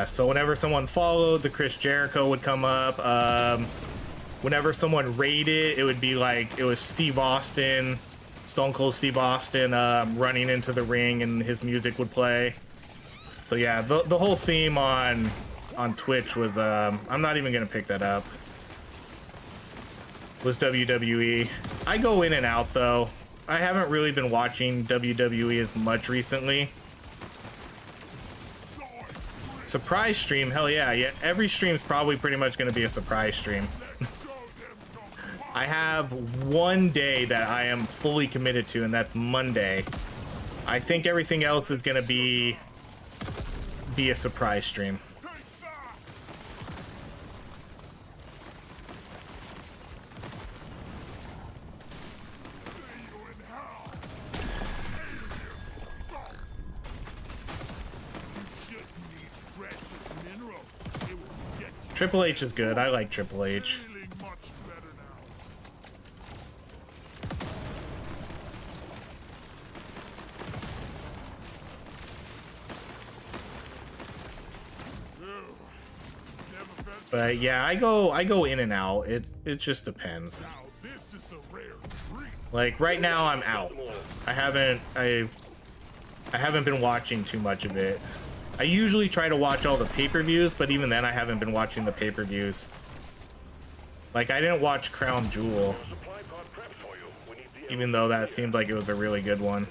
So whenever someone followed, the Chris Jericho would come up. Whenever someone raided, it would be like, it was Steve Austin, Stone Cold Steve Austin, running into the ring and his music would play. So yeah, the whole theme on Twitch was, I'm not even gonna pick that up, was WWE. I go in and out though. I haven't really been watching WWE as much recently. Surprise stream, hell yeah. Every stream's probably pretty much gonna be a surprise stream. I have one day that I am fully committed to, and that's Monday. I think everything else is gonna be a surprise stream. Triple H is good. I like Triple H. But yeah, I go in and out. It just depends. Like right now I'm out. I haven't been watching too much of it. I usually try to watch all the pay-per-views, but even then I haven't been watching the pay-per-views. Like I didn't watch Crown Jewel, even though that seemed like it was a really good one.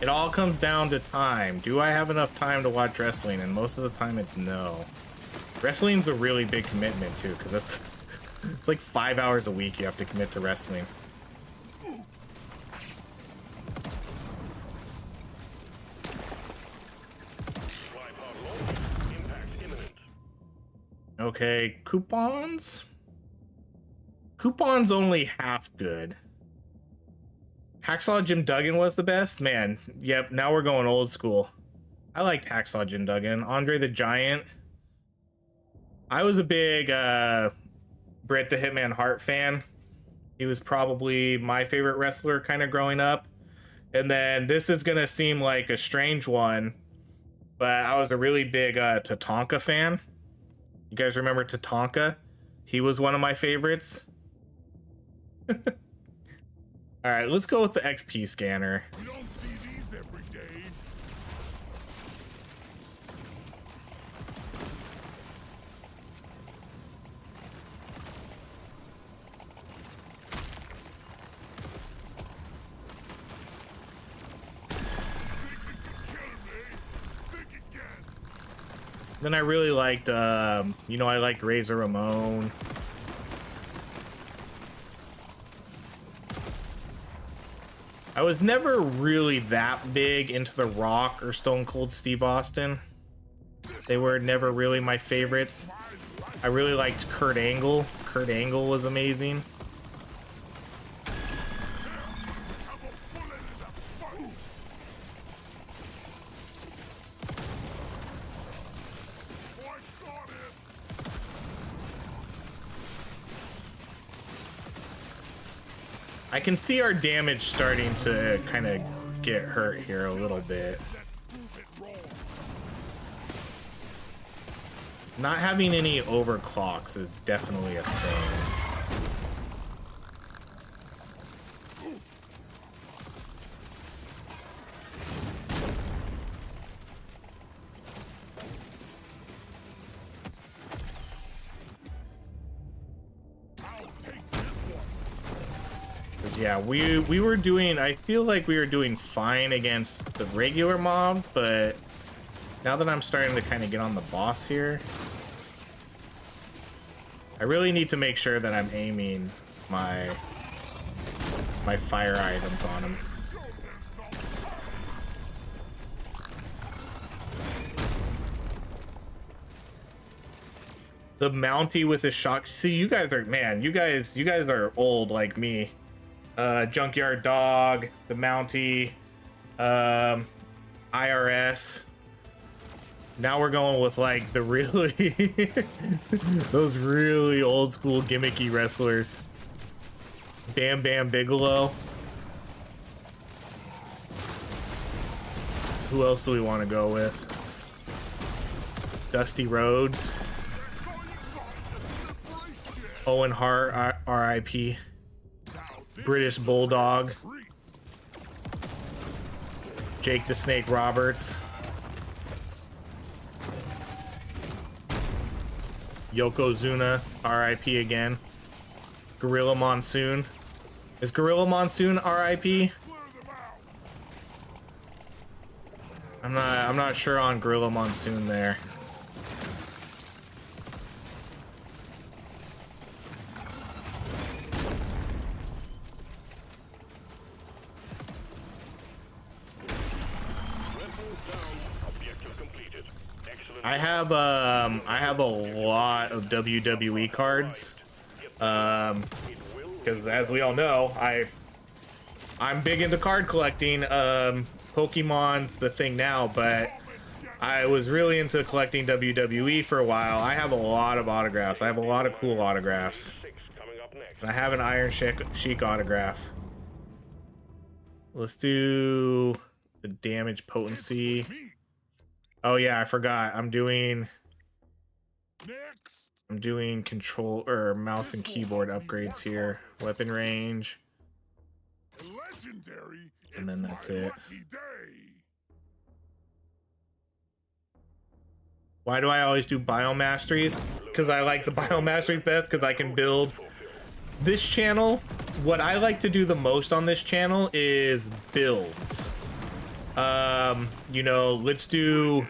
It all comes down to time. Do I have enough time to watch wrestling? And most of the time it's no. Wrestling's a really big commitment too, because it's like 5 hours a week you have to commit to wrestling. Okay, coupons? Coupons only half good. Hacksaw Jim Duggan was the best? Man, yep, now we're going old school. I liked Hacksaw Jim Duggan. Andre the Giant. I was a big Bret the Hitman Hart fan. He was probably my favorite wrestler kind of growing up. And then this is going to seem like a strange one, but I was a really big Tatanka fan. You guys remember Tatanka? He was one of my favorites. All right, let's go with the XP scanner. We don't see these every day. Then I really liked, you know, I liked Razor Ramon. I was never really that big into The Rock or Stone Cold Steve Austin. They were never really my favorites. I really liked Kurt Angle. Kurt Angle was amazing. I can see our damage starting to kind of get hurt here a little bit. Not having any overclocks is definitely a thing. Yeah, we were doing, I feel like we were doing fine against the regular mobs, but now that I'm starting to kind of get on the boss here, I really need to make sure that I'm aiming my fire items on him. The Mountie with a shock. See, you guys are, man, you guys are old like me. Junkyard Dog, the Mountie, IRS. Now we're going with like the really those really old school gimmicky wrestlers. Bam Bam Bigelow. Who else do we want to go with? Dusty Rhodes. Owen Hart, RIP. British Bulldog. Jake the Snake Roberts. Yokozuna, RIP again. Gorilla Monsoon. Is Gorilla Monsoon RIP? I'm not sure on Gorilla Monsoon there. I have a lot of WWE cards, because as we all know, I'm big into card collecting. Pokemon's the thing now, but I was really into collecting WWE for a while. I have a lot of autographs. I have a lot of cool autographs, and I have an Iron Sheik autograph. Let's do the damage potency. Oh yeah, I forgot. I'm doing control or mouse and keyboard upgrades here. Weapon range. And then that's it. Why do I always do biomasteries? Because I like the biomasteries best, because I can build. This channel, what I like to do the most on this channel is builds. You know, let's do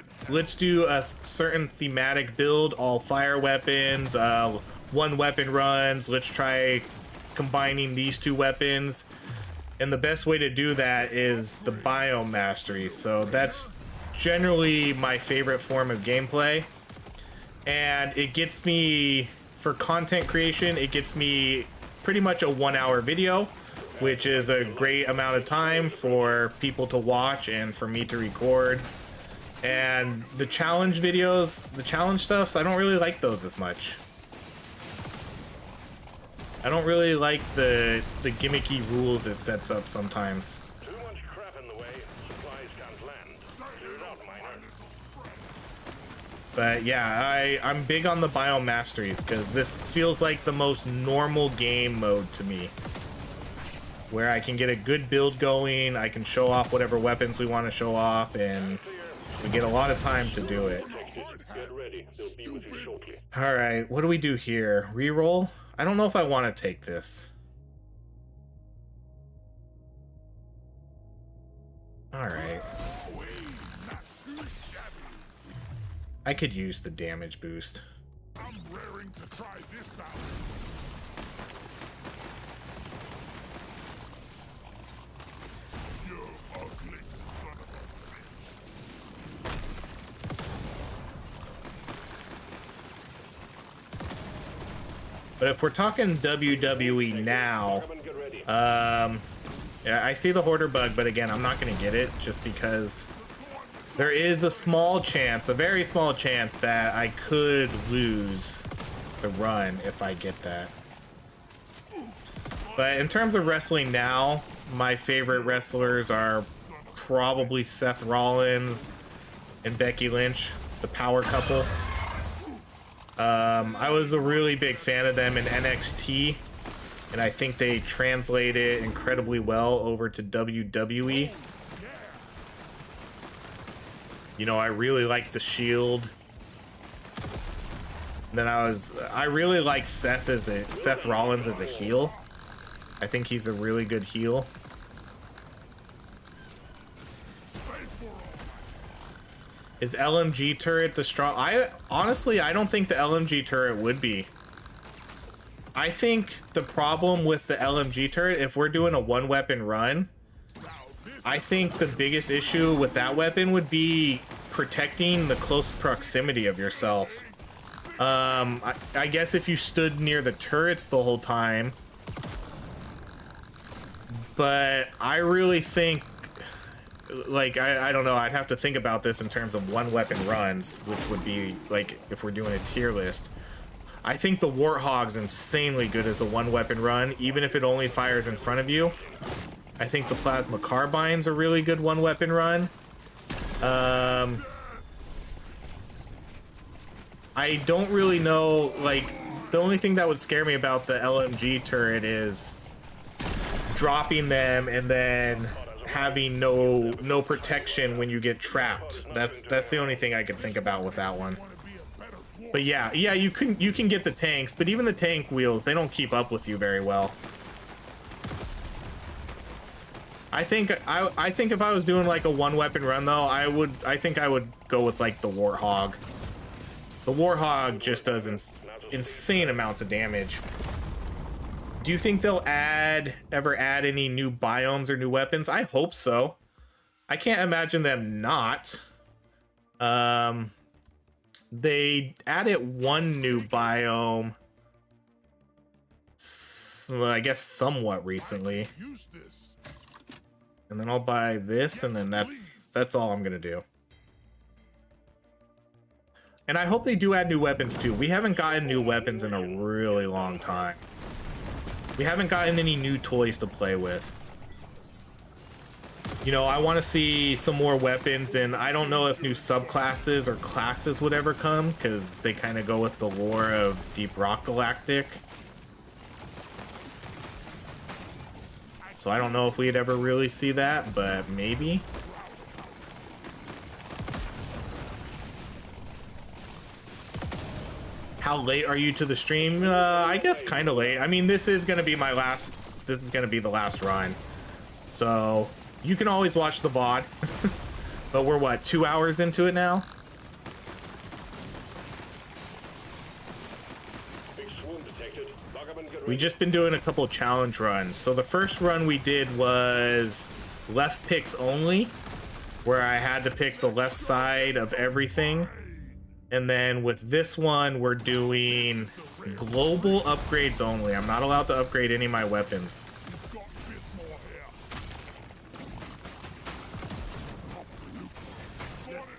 a certain thematic build, all fire weapons, one weapon runs. Let's try combining these two weapons. And the best way to do that is the biome mastery. So that's generally my favorite form of gameplay. And it gets me, for content creation, it gets me pretty much a 1 hour video, which is a great amount of time for people to watch and for me to record. And the challenge videos, the challenge stuffs, I don't really like those as much. I don't really like the gimmicky rules it sets up sometimes. Too much crap in the way, supplies can't land. Clear it out, miner. But yeah, I'm big on the biome masteries, because this feels like the most normal game mode to me. Where I can get a good build going, I can show off whatever weapons we want to show off, and we get a lot of time to do it. Get ready. They'll be with you shortly. Alright, what do we do here? Reroll? I don't know if I want to take this. Alright. I could use the damage boost. I'm raring to try this out. You ugly son of a bitch. But if we're talking WWE now, yeah, I see the hoarder bug, but again, I'm not going to get it just because there is a small chance, a very small chance that I could lose the run if I get that. But in terms of wrestling now, my favorite wrestlers are probably Seth Rollins and Becky Lynch, the power couple. I was a really big fan of them in NXT, and I think they translate it incredibly well over to WWE. You know, I really like the Shield. And then I really like Seth Rollins as a heel. I think he's a really good heel. Is LMG turret the strong? Honestly, I don't think the LMG turret would be. I think the problem with the LMG turret, if we're doing a one weapon run, I think the biggest issue with that weapon would be protecting the close proximity of yourself. I guess if you stood near the turrets the whole time, but I really think, like, I don't know, I'd have to think about this in terms of one weapon runs, which would be, like, if we're doing a tier list. I think the Warthog's insanely good as a one weapon run, even if it only fires in front of you. I think the Plasma Carbine's a really good one weapon run. I don't really know, like, the only thing that would scare me about the LMG turret is dropping them and then having no protection when you get trapped. That's the only thing I could think about with that one. But yeah, you can get the tanks, but even the tank wheels, they don't keep up with you very well. I think if I was doing like a one weapon run though, I think I would go with like the Warthog. The Warthog just does insane amounts of damage. Do you think they'll ever add any new biomes or new weapons? I hope so. I can't imagine them not. They added one new biome, I guess somewhat recently. And then I'll buy this, and then that's all I'm gonna do. And I hope they do add new weapons too. We haven't gotten new weapons in a really long time. We haven't gotten any new toys to play with. You know, I want to see some more weapons, and I don't know if new subclasses or classes would ever come, because they kind of go with the lore of Deep Rock Galactic. So I don't know if we'd ever really see that, but maybe. How late are you to the stream? I guess kind of late. I mean, this is going to be the last run. So you can always watch the VOD. But we're what, 2 hours into it now? We just been doing a couple challenge runs. So the first run we did was left picks only, where I had to pick the left side of everything. And then with this one, we're doing global upgrades only. I'm not allowed to upgrade any of my weapons.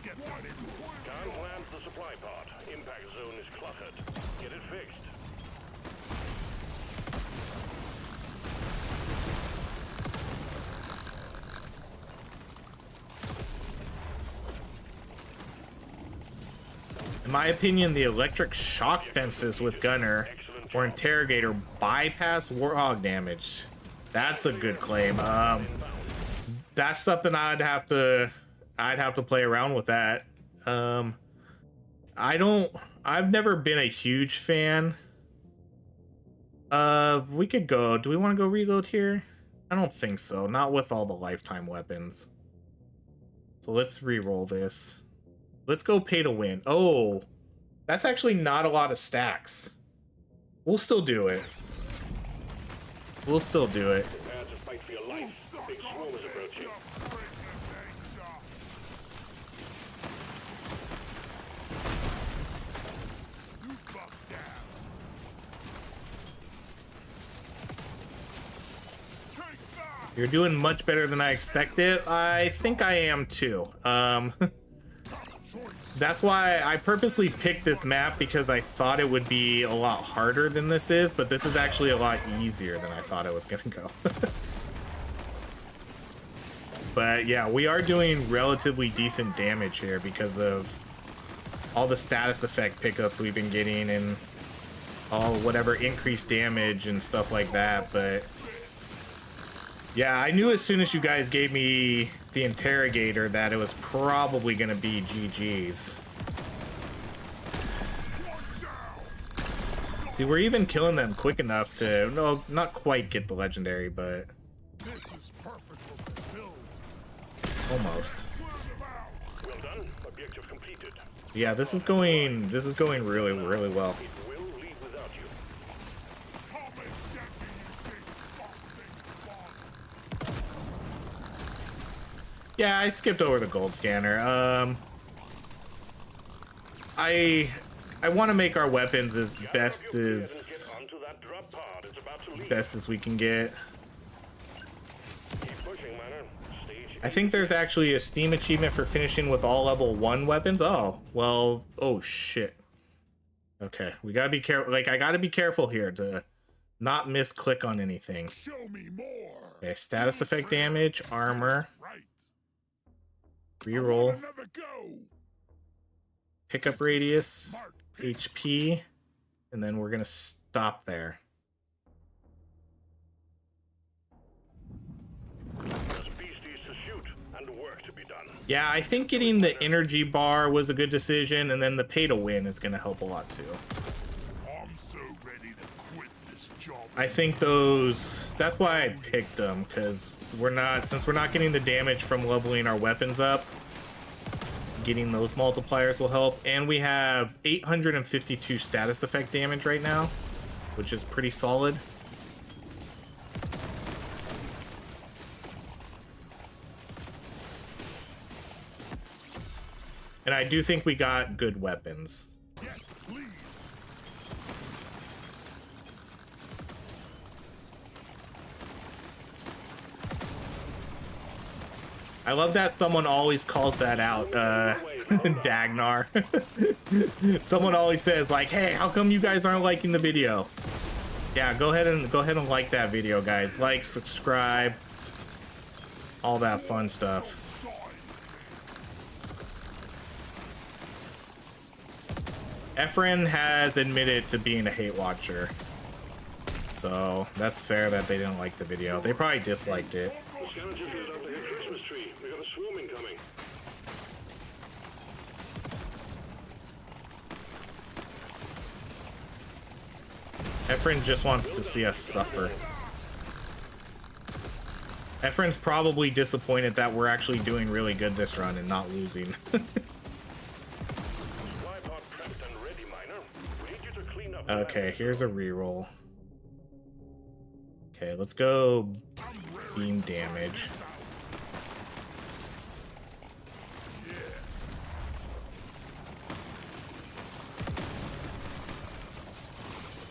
Can't land the supply pod. Impact zone is cluttered. Get it fixed. In my opinion, the electric shock fences with Gunner or Interrogator bypass Warthog damage. That's a good claim. That's something I'd have to play around with that. I've never been a huge fan. We could go. Do we want to go reload here? I don't think so. Not with all the lifetime weapons. So let's re-roll this. Let's go pay to win. Oh, that's actually not a lot of stacks. We'll still do it. We'll still do it. Prepare to fight for your life. Big swarm is approaching. You're doing much better than I expected. I think I am too. That's why I purposely picked this map, because I thought it would be a lot harder than this is, but this is actually a lot easier than I thought it was gonna go. But yeah, we are doing relatively decent damage here because of all the status effect pickups we've been getting and all whatever increased damage and stuff like that. But yeah, I knew as soon as you guys gave me the interrogator that it was probably gonna be GG's. See, we're even killing them quick enough to, no, not quite get the legendary, but This is perfect for the build. almost. Well done. Objective completed. Yeah, this is going really, really well. It will leave without you. Come and get me, you big fucking bug. Yeah, I skipped over the gold scanner. I want to make our weapons as best as Get onto that drop pod. It's about to leave. best as we can get. Keep pushing, Manor. Stage I think there's actually a Steam achievement for finishing with all level 1 weapons. Oh, well, oh shit. Okay, we gotta be careful. Like, I gotta be careful here to not misclick on anything. Show me more. Okay, status effect damage, armor, Right. reroll, Another go. pickup radius, HP, and then we're gonna stop there. There's beasties to shoot and work to be done. Yeah, I think getting the energy bar was a good decision, and then the pay to win is gonna help a lot too. I'm so ready to quit this job. I think those, that's why I picked them, because since we're not getting the damage from leveling our weapons up, getting those multipliers will help. And we have 852 status effect damage right now, which is pretty solid. And I do think we got good weapons. Yes, please. I love that someone always calls that out, Dagnar. Someone always says like, "Hey, how come you guys aren't liking the video?" Yeah, go ahead and like that video, guys. Like, subscribe, all that fun stuff. Efren has admitted to being a hate watcher, so that's fair that they didn't like the video. They probably disliked it. The scavengers headed out to hit Christmas tree. We got a swarm incoming. Efren just wants to see us suffer. Efren's probably disappointed that we're actually doing really good this run and not losing. Supply pod prepped and ready, Miner. We need you to clean up. Okay, here's a reroll. Okay, let's go beam damage.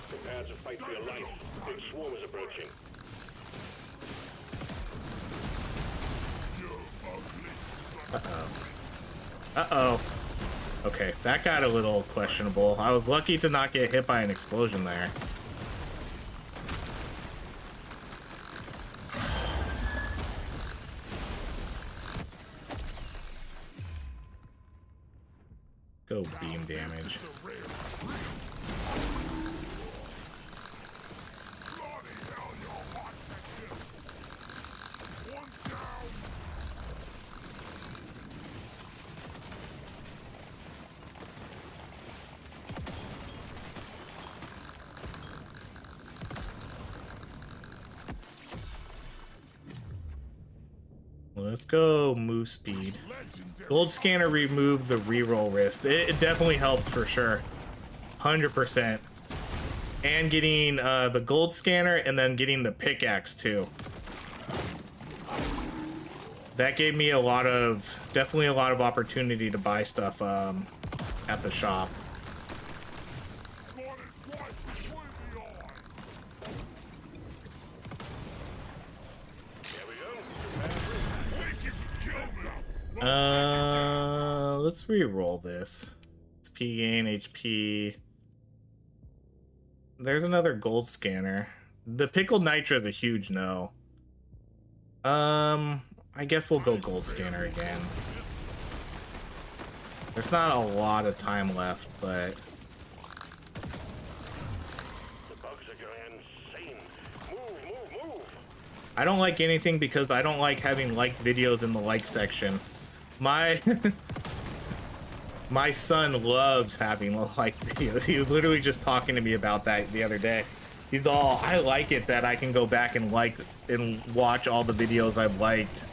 Prepare to fight for your life. Big swarm is approaching. Uh-oh. Okay, that got a little questionable. I was lucky to not get hit by an explosion there. Go beam damage. let's go move speed. Gold scanner removed the reroll risk. It definitely helped for sure. 100%. And getting the gold scanner and then getting the pickaxe too. That gave me definitely a lot of opportunity to buy stuff at the shop. Let's re-roll this. XP gain, HP. There's another gold scanner. The pickled nitra is a huge no. I guess we'll go gold scanner again. There's not a lot of time left, but The bugs are going insane. Move. I don't like anything because I don't like having liked videos in the like section. My my son loves having like videos. He was literally just talking to me about that the other day. He's all, I like it that I can go back and like and watch all the videos I've liked.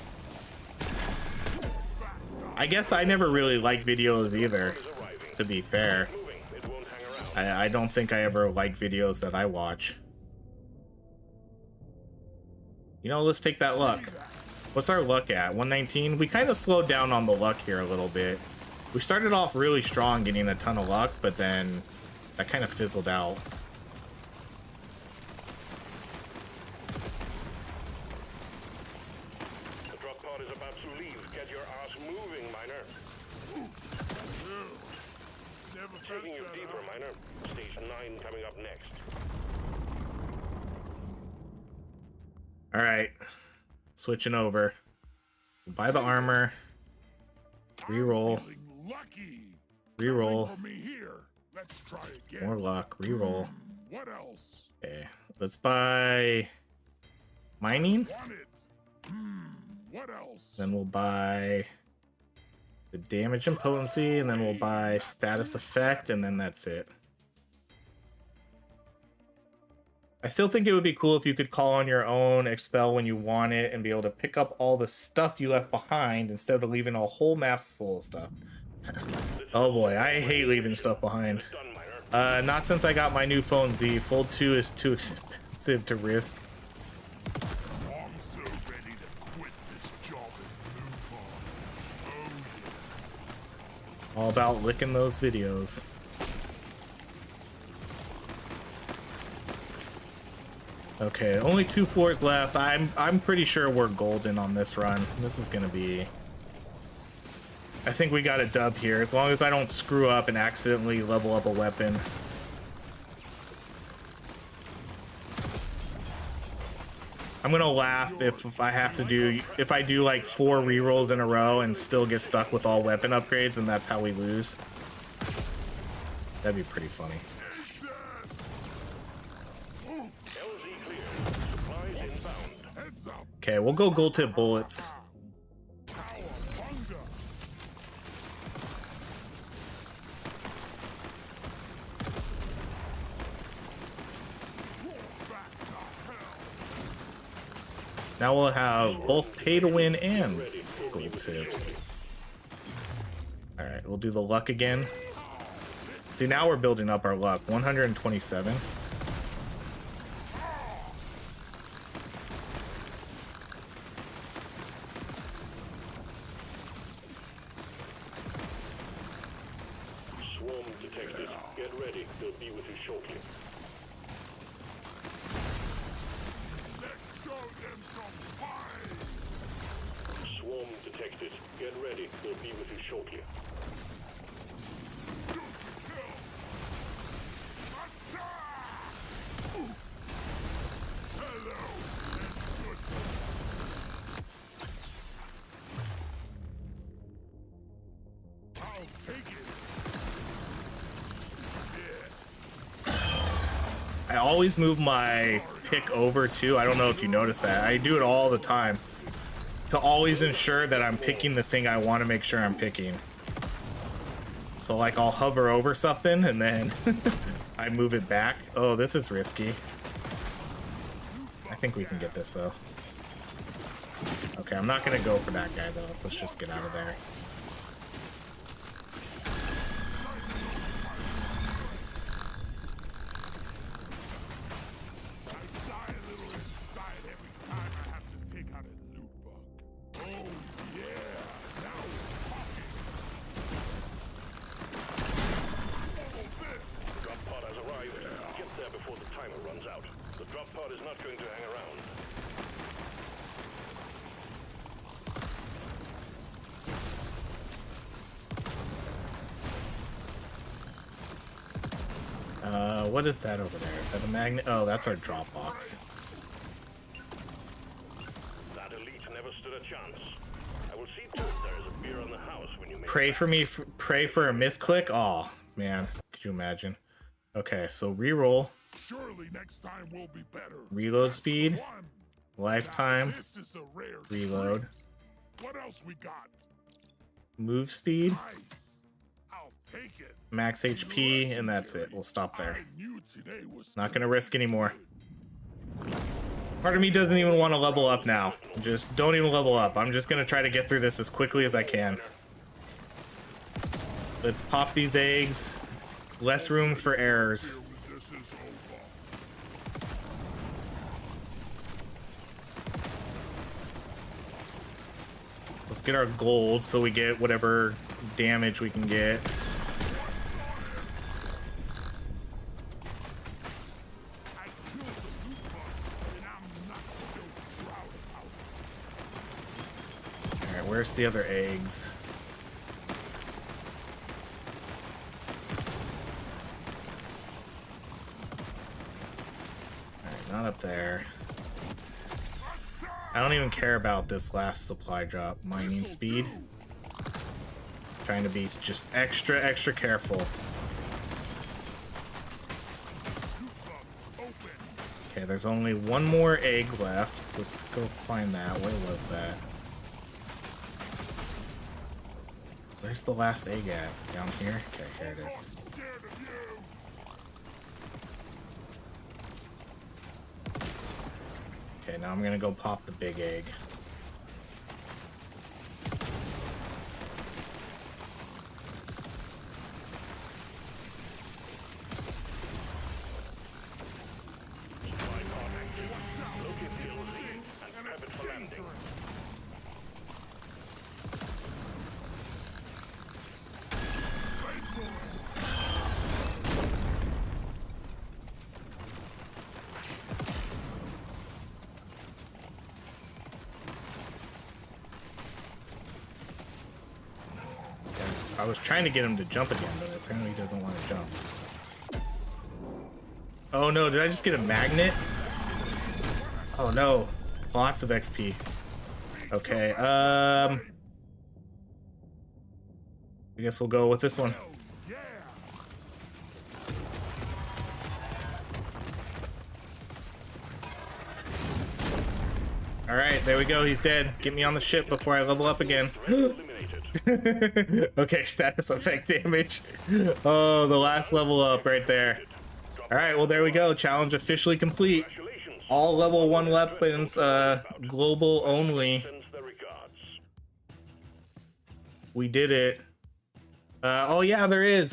I guess I never really like videos either, to be fair. It won't hang around. I don't think I ever like videos that I watch. You know, let's take that luck. What's our luck at? 119? We kind of slowed down on the luck here a little bit. We started off really strong getting a ton of luck, but then that kind of fizzled out. The drop pod is about to leave. Get your ass moving, miner. Taking you deeper, miner. Stage 9 coming up next. Alright. Switching over. Buy the armor. Reroll. Lucky. Reroll. For me here. Let's try again. More luck. Reroll. What else? Okay. Let's buy mining. Want it. What else? Then we'll buy the damage and potency, and then we'll buy status effect, and then that's it. I still think it would be cool if you could call on your own expel when you want it and be able to pick up all the stuff you left behind instead of leaving a whole maps full of stuff. Oh boy, I hate leaving stuff behind. Not since I got my new phone Z. Fold 2 is too expensive to risk. I'm so ready to quit this job and move on. All about licking those videos. Okay, only 2 floors left. I'm pretty sure we're golden on this run. This is gonna be... I think we got a dub here, as long as I don't screw up and accidentally level up a weapon. I'm gonna laugh if I have to do... If I do like 4 rerolls in a row and still get stuck with all weapon upgrades, and that's how we lose. That'd be pretty funny. Okay, we'll go gold tip bullets. Now we'll have both pay to win and gold tips. Alright, we'll do the luck again. See, now we're building up our luck. 127. Swarm detected. Get ready. They'll be with you shortly. Let's show them some fire. Swarm detected. Get ready. They'll be with you shortly. I always move my pick over too. I don't know if you noticed that. I do it all the time to always ensure that I'm picking the thing I want to make sure I'm picking. So like I'll hover over something and then I move it back. Oh, this is risky. I think we can get this though. Okay. Okay, I'm not gonna go for that guy though. Let's just get out of there. What is that over there? Is that a magnet? Oh, that's our drop box. That elite never stood a chance. I will see to it there is a beer on the house when you make Pray for me, pray for a misclick? Oh, man. Could you imagine? Okay, so reroll. Surely next time will be better. Reload speed. Lifetime. This is a rare Reload. treat. What else we got? Move speed. Nice. I'll take it. Max HP, and that's it. We'll stop there. I knew today was Not gonna risk anymore. Part of me doesn't even want to level up now. Just don't even level up. I'm just gonna try to get through this as quickly as I can. Let's pop these eggs. Less room for errors. this is over. Let's get our gold so we get whatever damage we can get. I killed the loot bug, and I'm not so proud about it. Alright, where's the other eggs? Alright, not up there. I don't even care about this last supply drop. Mining speed. Trying to be just extra careful. Okay, there's only one more egg left. Let's go find that. Where was that? Where's the last egg at? Down here? Okay, here it is. Okay, now I'm gonna go pop the big egg. I was trying to get him to jump again, but apparently he doesn't want to jump. Oh no, did I just get a magnet? Oh no, lots of XP. Okay, I guess we'll go with this one. Alright, there we go, he's dead. Get me on the ship before I level up again. Okay, status effect damage. Oh, the last level up right there. Alright, well there we go. Challenge officially complete. All level 1 weapons, global only. We did it. Oh yeah, there is.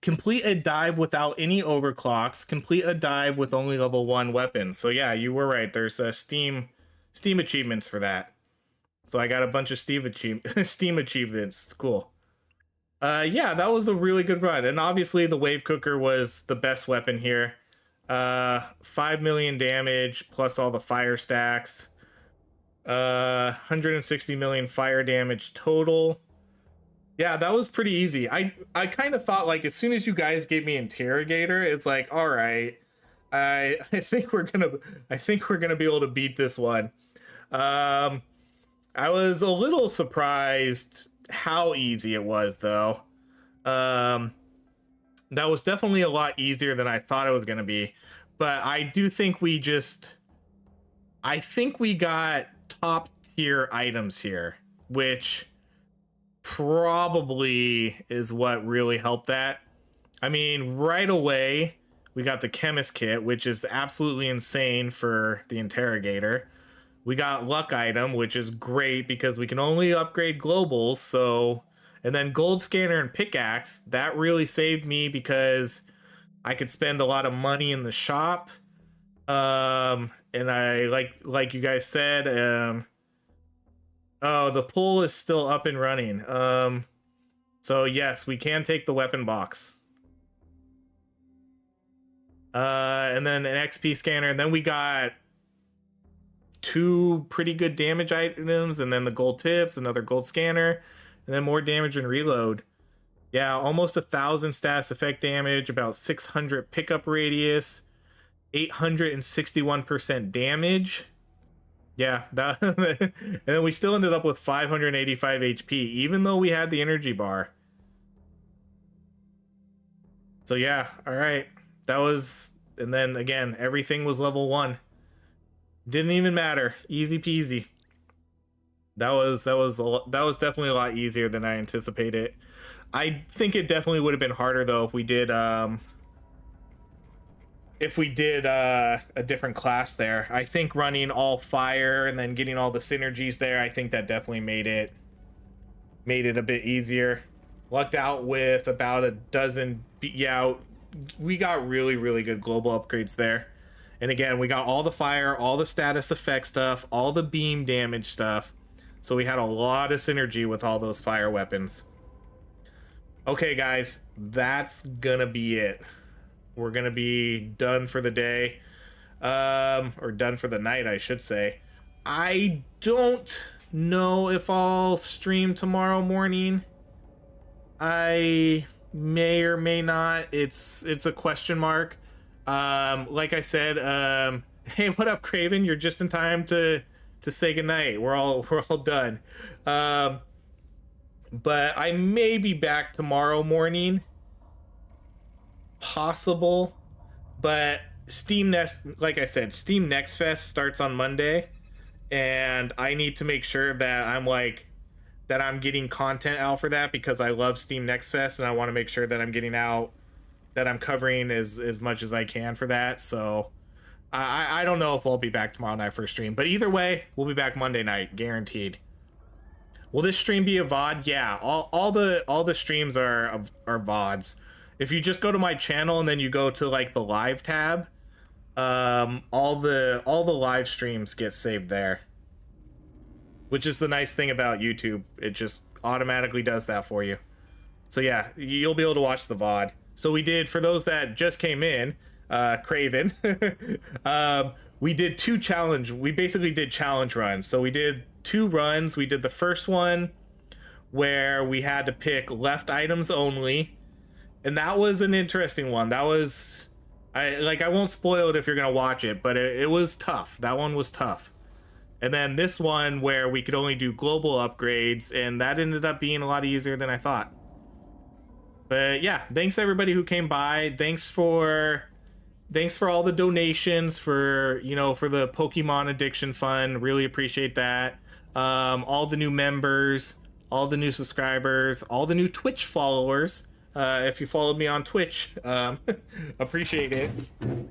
Complete a dive without any overclocks. Complete a dive with only level 1 weapons. So yeah, you were right. There's Steam achievements for that. So I got a bunch of Steam achievements. It's cool. Yeah, that was a really good run. And obviously the wave cooker was the best weapon here. 5 million damage plus all the fire stacks. 160 million fire damage total. Yeah, that was pretty easy. I kind of thought, like, as soon as you guys gave me interrogator, it's like, all right, I think we're gonna be able to beat this one. I was a little surprised how easy it was, though. That was definitely a lot easier than I thought it was going to be. But I do think I think we got top tier items here, which probably is what really helped that. I mean, right away, we got the chemist kit, which is absolutely insane for the interrogator. We got luck item, which is great because we can only upgrade globals. So, and then gold scanner and pickaxe, that really saved me because I could spend a lot of money in the shop. And I like you guys said, oh, the pool is still up and running. So yes, we can take the weapon box. And then an XP scanner, and then we got 2 pretty good damage items, and then the gold tips, another gold scanner, and then more damage and reload. Yeah, almost 1,000 status effect damage, about 600 pickup radius, 861% damage. Yeah, that and then we still ended up with 585 HP, even though we had the energy bar. So yeah, all right. That was, and then again, everything was level 1. Didn't even matter. Easy peasy. That was definitely a lot easier than I anticipated. I think it definitely would have been harder though if we did a different class there. I think running all fire and then getting all the synergies there, I think that definitely made it a bit easier. Lucked out with about a dozen. Yeah, we got really good global upgrades there. And again, we got all the fire, all the status effect stuff, all the beam damage stuff. So we had a lot of synergy with all those fire weapons. Okay, guys, that's gonna be it. We're gonna be done for the day. Or done for the night, I should say. I don't know if I'll stream tomorrow morning. I may or may not. It's a question mark. Like I said, hey, what up, Craven? You're just in time to say goodnight. We're all done. But I may be back tomorrow morning. Possible. But like I said, Steam Next Fest starts on Monday, and I need to make sure that I'm getting content out for that because I love Steam Next Fest and I want to make sure that I'm getting out, that I'm covering as much as I can for that. So I don't know if we'll be back tomorrow night for a stream, but either way, we'll be back Monday night, guaranteed. Will this stream be a VOD? Yeah, all the streams are VODs. If you just go to my channel and then you go to like the live tab, all the live streams get saved there, which is the nice thing about YouTube. It just automatically does that for you. So yeah, you'll be able to watch the VOD. So we did, for those that just came in, Craven, we did we basically did challenge runs. So we did 2 runs. We did the first one where we had to pick left items only, and that was an interesting one. That was, I won't spoil it if you're gonna watch it, but it was tough. That one was tough. And then this one where we could only do global upgrades, and that ended up being a lot easier than I thought. But yeah, thanks everybody who came by. Thanks for all the donations for the Pokemon Addiction Fund. Really appreciate that. All the new members, all the new subscribers, all the new Twitch followers. If you followed me on Twitch, appreciate it.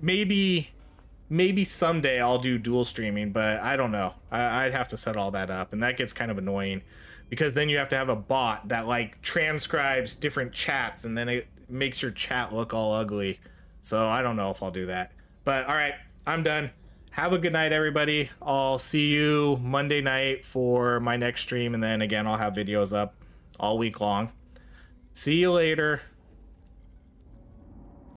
Maybe someday I'll do dual streaming, but I don't know. I'd have to set all that up, and that gets kind of annoying because then you have to have a bot that like transcribes different chats, and then it makes your chat look all ugly. So I don't know if I'll do that. But all right, I'm done. Have a good night, everybody. I'll see you Monday night for my next stream, and then again, I'll have videos up all week long. See you later.